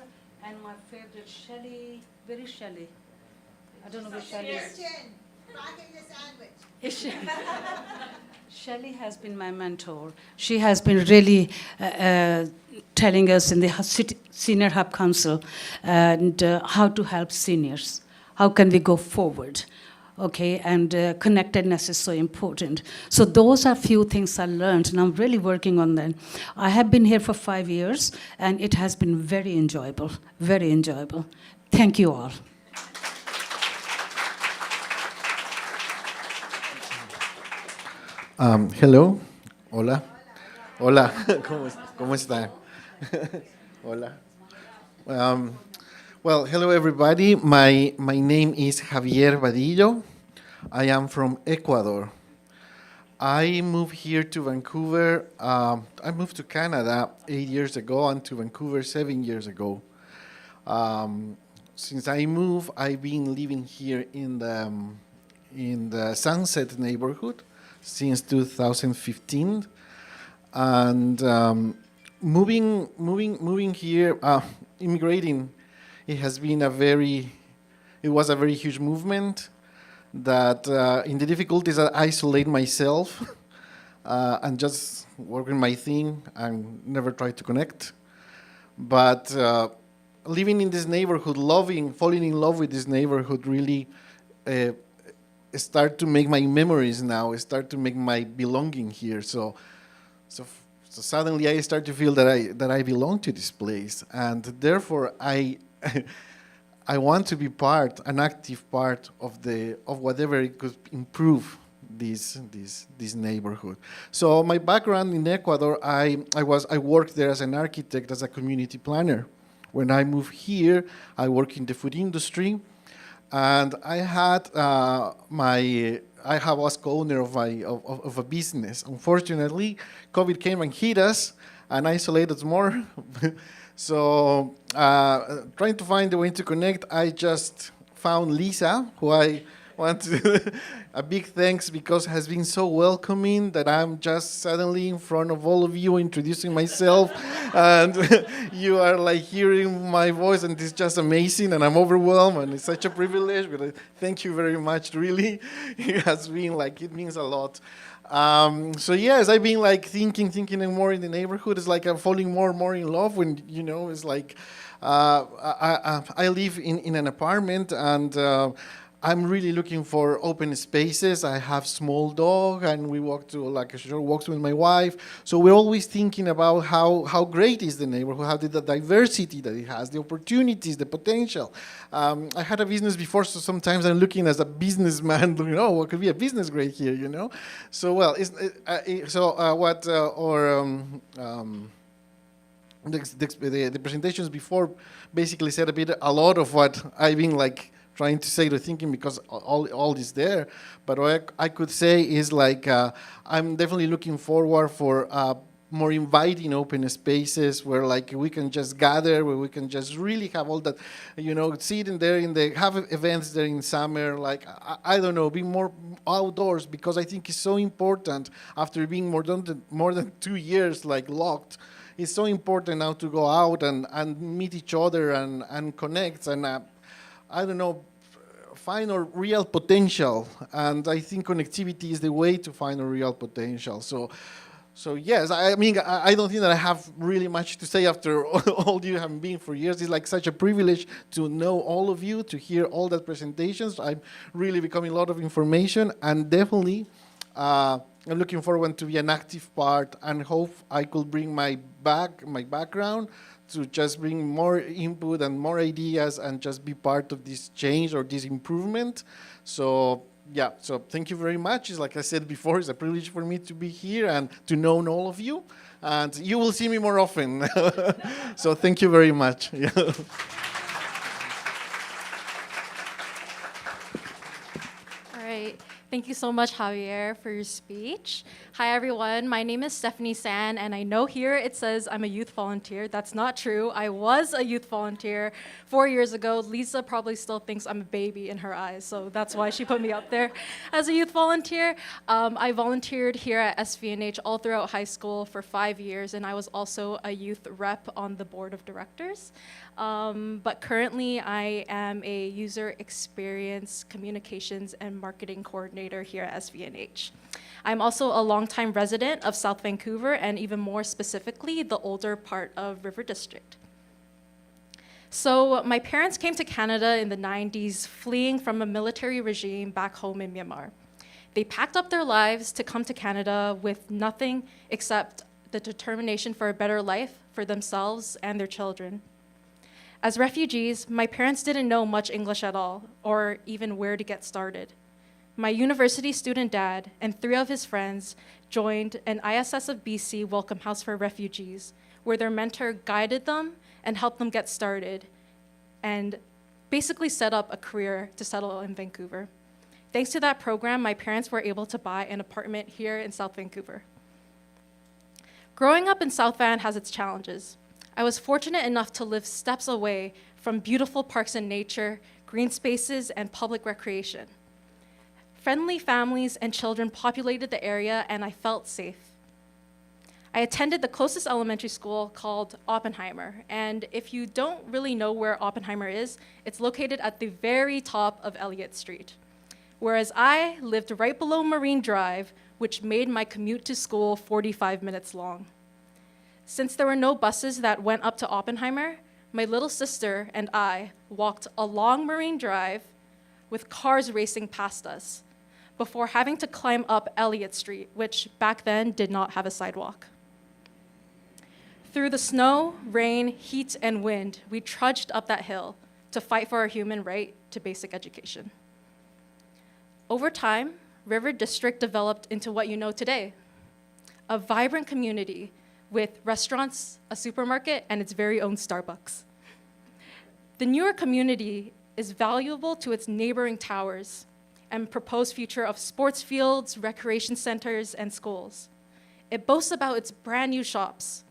and my favorite Shelley, where is Shelley? I don't know where Shelley is. Shelley has been my mentor. She has been really telling us in the Senior Hub Council and how to help seniors. How can we go forward? Okay, and connectedness is so important. So those are few things I learned, and I'm really working on them. I have been here for 5 years, and it has been very enjoyable, very enjoyable. Thank you all. Hello, hola. Hola, ¿cómo están? Hola. Well, hello everybody. My name is Javier Vadillo. I am from Ecuador. I moved here to Vancouver. I moved to Canada 8 years ago and to Vancouver 7 years ago. Since I moved, I've been living here in the Sunset neighborhood since 2015, and moving here, immigrating, it was a very huge movement. That in the difficulties, I isolate myself and just work on my thing and never try to connect. But living in this neighborhood, falling in love with this neighborhood really start to make my memories now, start to make my belonging here. So suddenly I start to feel that I belong to this place, and therefore I want to be an active part of whatever it could improve this neighborhood. So my background in Ecuador, I worked there as an architect, as a community planner. When I moved here, I work in the food industry, and I was co-owner of a business. Unfortunately, COVID came and hit us and isolated us more. So trying to find a way to connect, I just found Lisa, who I want to a big thanks because has been so welcoming that I'm just suddenly in front of all of you introducing myself, and you are like hearing my voice, and it's just amazing, and I'm overwhelmed, and it's such a privilege. But thank you very much, really. It has been it means a lot. So yes, I've been thinking more in the neighborhood. It's like I'm falling more and more in love when, it's like I live in an apartment, and I'm really looking for open spaces. I have small dog, and we walk to a short walks with my wife. So we're always thinking about how great is the neighborhood, how the diversity that it has, the opportunities, the potential. I had a business before, so sometimes I'm looking as a businessman, what could be a business great here, So well, the presentations before basically said a lot of what I've been trying to say to thinking, because all is there. But what I could say is I'm definitely looking forward for more inviting open spaces where we can just gather, where we can just really have all that, sit in there have events there in summer, I don't know, be more outdoors, because I think it's so important after being more than 2 years locked. It's so important now to go out and meet each other and connect and I don't know, find a real potential. And I think connectivity is the way to find a real potential. So yes, I mean, I don't think that I have really much to say after all you have been for years. It's such a privilege to know all of you, to hear all that presentations. I'm really becoming a lot of information, and definitely I'm looking forward to be an active part, and hope I could bring my background to just bring more input and more ideas and just be part of this change or this improvement. So yeah, so thank you very much. Like I said before, it's a privilege for me to be here and to know all of you. And you will see me more often. So thank you very much. Yeah. All right. Thank you so much, Javier, for your speech. Hi, everyone. My name is Stephanie San, and I know here it says I'm a youth volunteer. That's not true. I was a youth volunteer 4 years ago. Lisa probably still thinks I'm a baby in her eyes, so that's why she put me up there as a youth volunteer. I volunteered here at SVNH all throughout high school for 5 years, and I was also a youth rep on the board of directors. But currently, I am a user experience, communications, and marketing coordinator here at SVNH. I'm also a longtime resident of South Vancouver, and even more specifically, the older part of River District. So my parents came to Canada in the 90s, fleeing from a military regime back home in Myanmar. They packed up their lives to come to Canada with nothing except the determination for a better life for themselves and their children. As refugees, my parents didn't know much English at all, or even where to get started. My university student dad and 3 of his friends joined an ISS of BC Welcome House for Refugees, where their mentor guided them and helped them get started and basically set up a career to settle in Vancouver. Thanks to that program, my parents were able to buy an apartment here in South Vancouver. Growing up in South Van has its challenges. I was fortunate enough to live steps away from beautiful parks and nature, green spaces, and public recreation. Friendly families and children populated the area, and I felt safe. I attended the closest elementary school called Oppenheimer, and if you don't really know where Oppenheimer is, it's located at the very top of Elliott Street. Whereas I lived right below Marine Drive, which made my commute to school 45 minutes long. Since there were no buses that went up to Oppenheimer, my little sister and I walked along Marine Drive with cars racing past us before having to climb up Elliott Street, which back then did not have a sidewalk. Through the snow, rain, heat, and wind, we trudged up that hill to fight for our human right to basic education. Over time, River District developed into what you know today, a vibrant community with restaurants, a supermarket, and its very own Starbucks. The newer community is valuable to its neighboring towers and proposed future of sports fields, recreation centers, and schools. It boasts about its brand new shops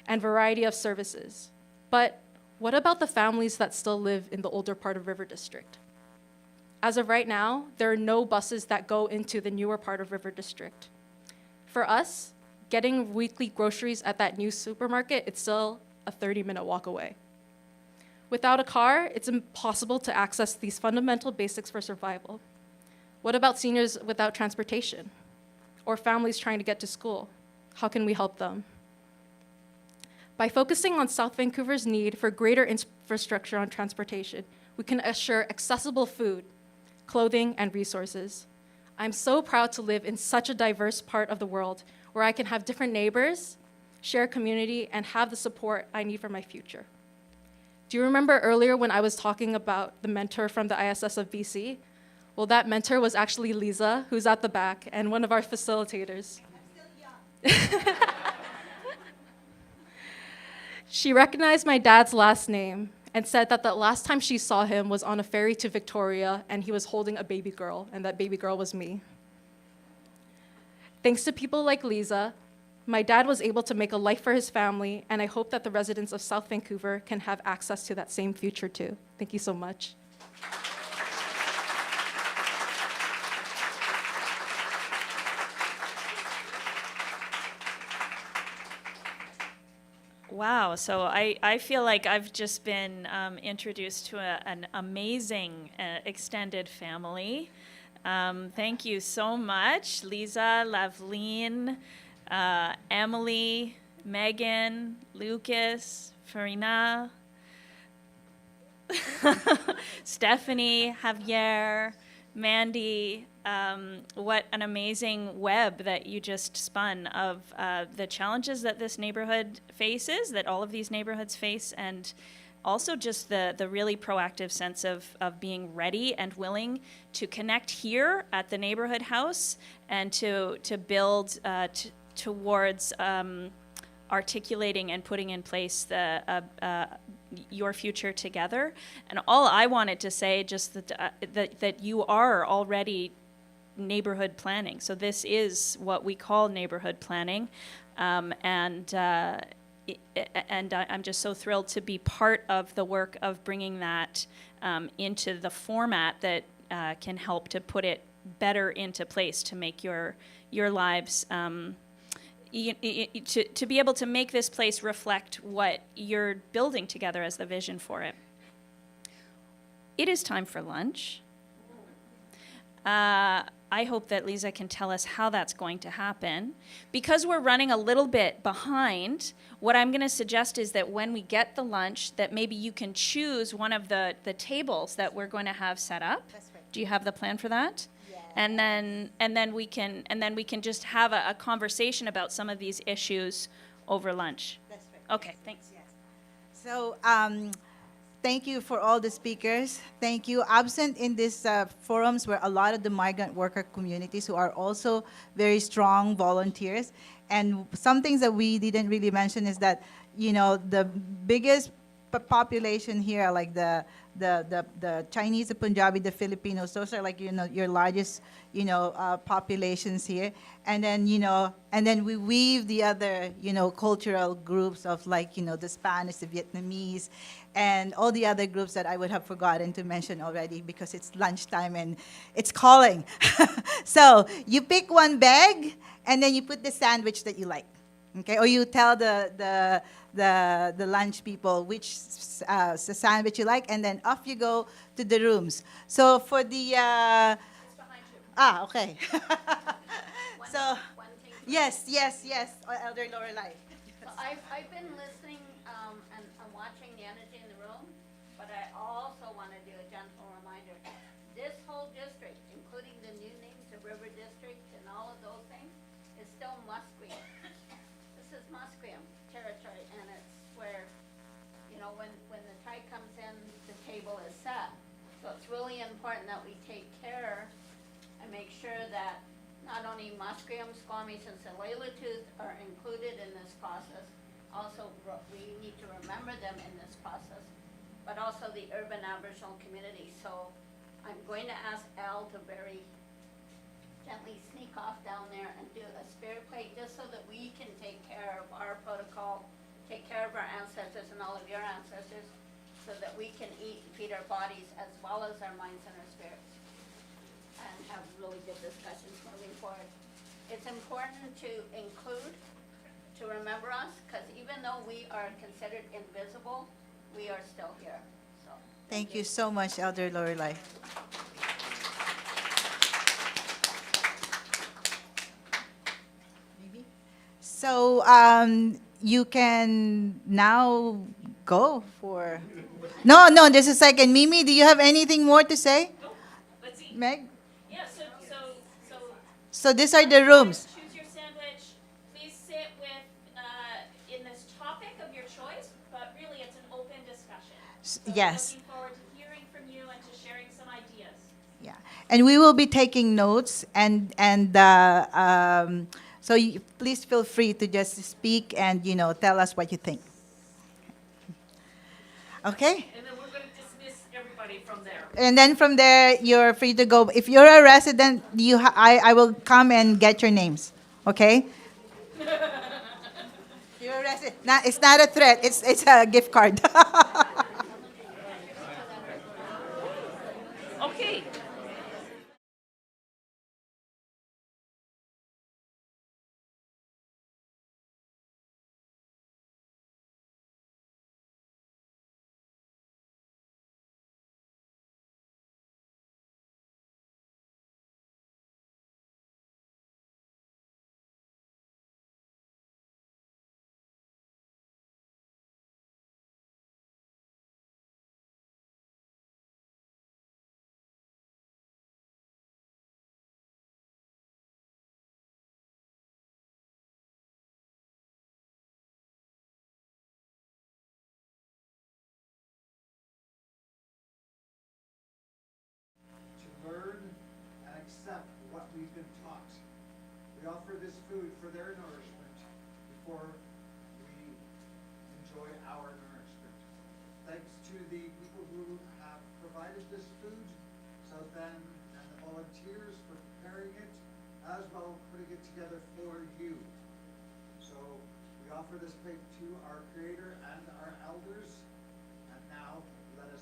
and variety of services. But what about the families that still live in the older part of River District? As of right now, there are no buses that go into the newer part of River District. For us, getting weekly groceries at that new supermarket, it's still a 30-minute walk away. Without a car, it's impossible to access these fundamental basics for survival. What about seniors without transportation? Or families trying to get to school? How can we help them? By focusing on South Vancouver's need for greater infrastructure on transportation, we can assure accessible food, clothing, and resources. I'm so proud to live in such a diverse part of the world where I can have different neighbors, share community, and have the support I need for my future. Do you remember earlier when I was talking about the mentor from the ISS of BC? Well, that mentor was actually Lisa, who's at the back, and one of our facilitators. She recognized my dad's last name and said that the last time she saw him was on a ferry to Victoria, and he was holding a baby girl, and that baby girl was me. Thanks to people like Lisa, my dad was able to make a life for his family, and I hope that the residents of South Vancouver can have access to that same future too. Thank you so much. Wow, so I feel like I've just been introduced to an amazing extended family. Thank you so much, Lisa, Lavleen, Emily, Megan, Lucas, Farina, Stephanie, Javier, Mandy. What an amazing web that you just spun of the challenges that this neighborhood faces, that all of these neighborhoods face, and also just the really proactive sense of being ready and willing to connect here at the neighborhood house and to build towards articulating and putting in place your future together. And all I wanted to say just that you are already neighborhood planning. So this is what we call neighborhood planning, and I'm just so thrilled to be part of the work of bringing that into the format that can help to put it better into place to make your lives to be able to make this place reflect what you're building together as the vision for it. It is time for lunch. I hope that Lisa can tell us how that's going to happen. Because we're running a little bit behind, what I'm going to suggest is that when we get the lunch, that maybe you can choose one of the tables that we're going to have set up. That's right. Do you have the plan for that? Yeah. And then we can just have a conversation about some of these issues over lunch. That's right. Okay, thanks. Yes. So thank you for all the speakers. Thank you. Absent in these forums were a lot of the migrant worker communities who are also very strong volunteers. And some things that we didn't really mention is that, you know, the biggest population here, are like the Chinese, the Punjabi, the Filipinos, those are like, you know, your largest, you know, populations here. And then, you know, and then we weave the other, you know, cultural groups of like, you know, the Spanish, the Vietnamese, and all the other groups that I would have forgotten to mention already because it's lunchtime and it's calling. So you pick one bag and then you put the sandwich that you like, okay? Or you tell the lunch people which sandwich you like, and then off you go to the rooms. So for the okay. So yes, Elder Lorelai. So I've been listening and watching the energy in the room, but I also want to do a gentle reminder. This whole district, including the new names, the River District and all of those things, is still Musqueam. This is Musqueam territory, and it's where, you know, when the tide comes in, the table is set. So it's really important that we take care and make sure that not only Musqueam, Squamish, and Tsleil-Waututh are included in this process, also we need to remember them in this process, but also the urban Aboriginal community. So I'm going to ask Al to very gently sneak off down there and do a spirit plate just so that we can take care of our protocol, take care of our ancestors and all of your ancestors, so that we can eat and feed our bodies as well as our minds and our spirits, and have really good discussions moving forward. It's important to include, to remember us, because even though we are considered invisible, we are still here. So Thank you so much, Elder Lorelai. So you can now go for. No, just a second. Mimi, do you have anything more to say? Let's see. Meg? Yeah, So these are the rooms. Choose your sandwich. Please sit with in this topic of your choice, but really it's an open discussion. So Yes. Looking forward to hearing from you and to sharing some ideas. Yeah, and we will be taking notes, and so please feel free to just speak and, you know, tell us what you think. Okay? And then we're going to dismiss everybody from there. And then from there, you're free to go. If you're a resident, I will come and get your names. Okay? You're a resident. It's not a threat. It's a gift card. Okay. To learn and accept what we've been taught. We offer this food for their nourishment before we enjoy our nourishment. Thanks to the people who have provided this food, South Van and the volunteers for preparing it, as well as putting it together for you. So we offer this plate to our Creator and our elders, and now let us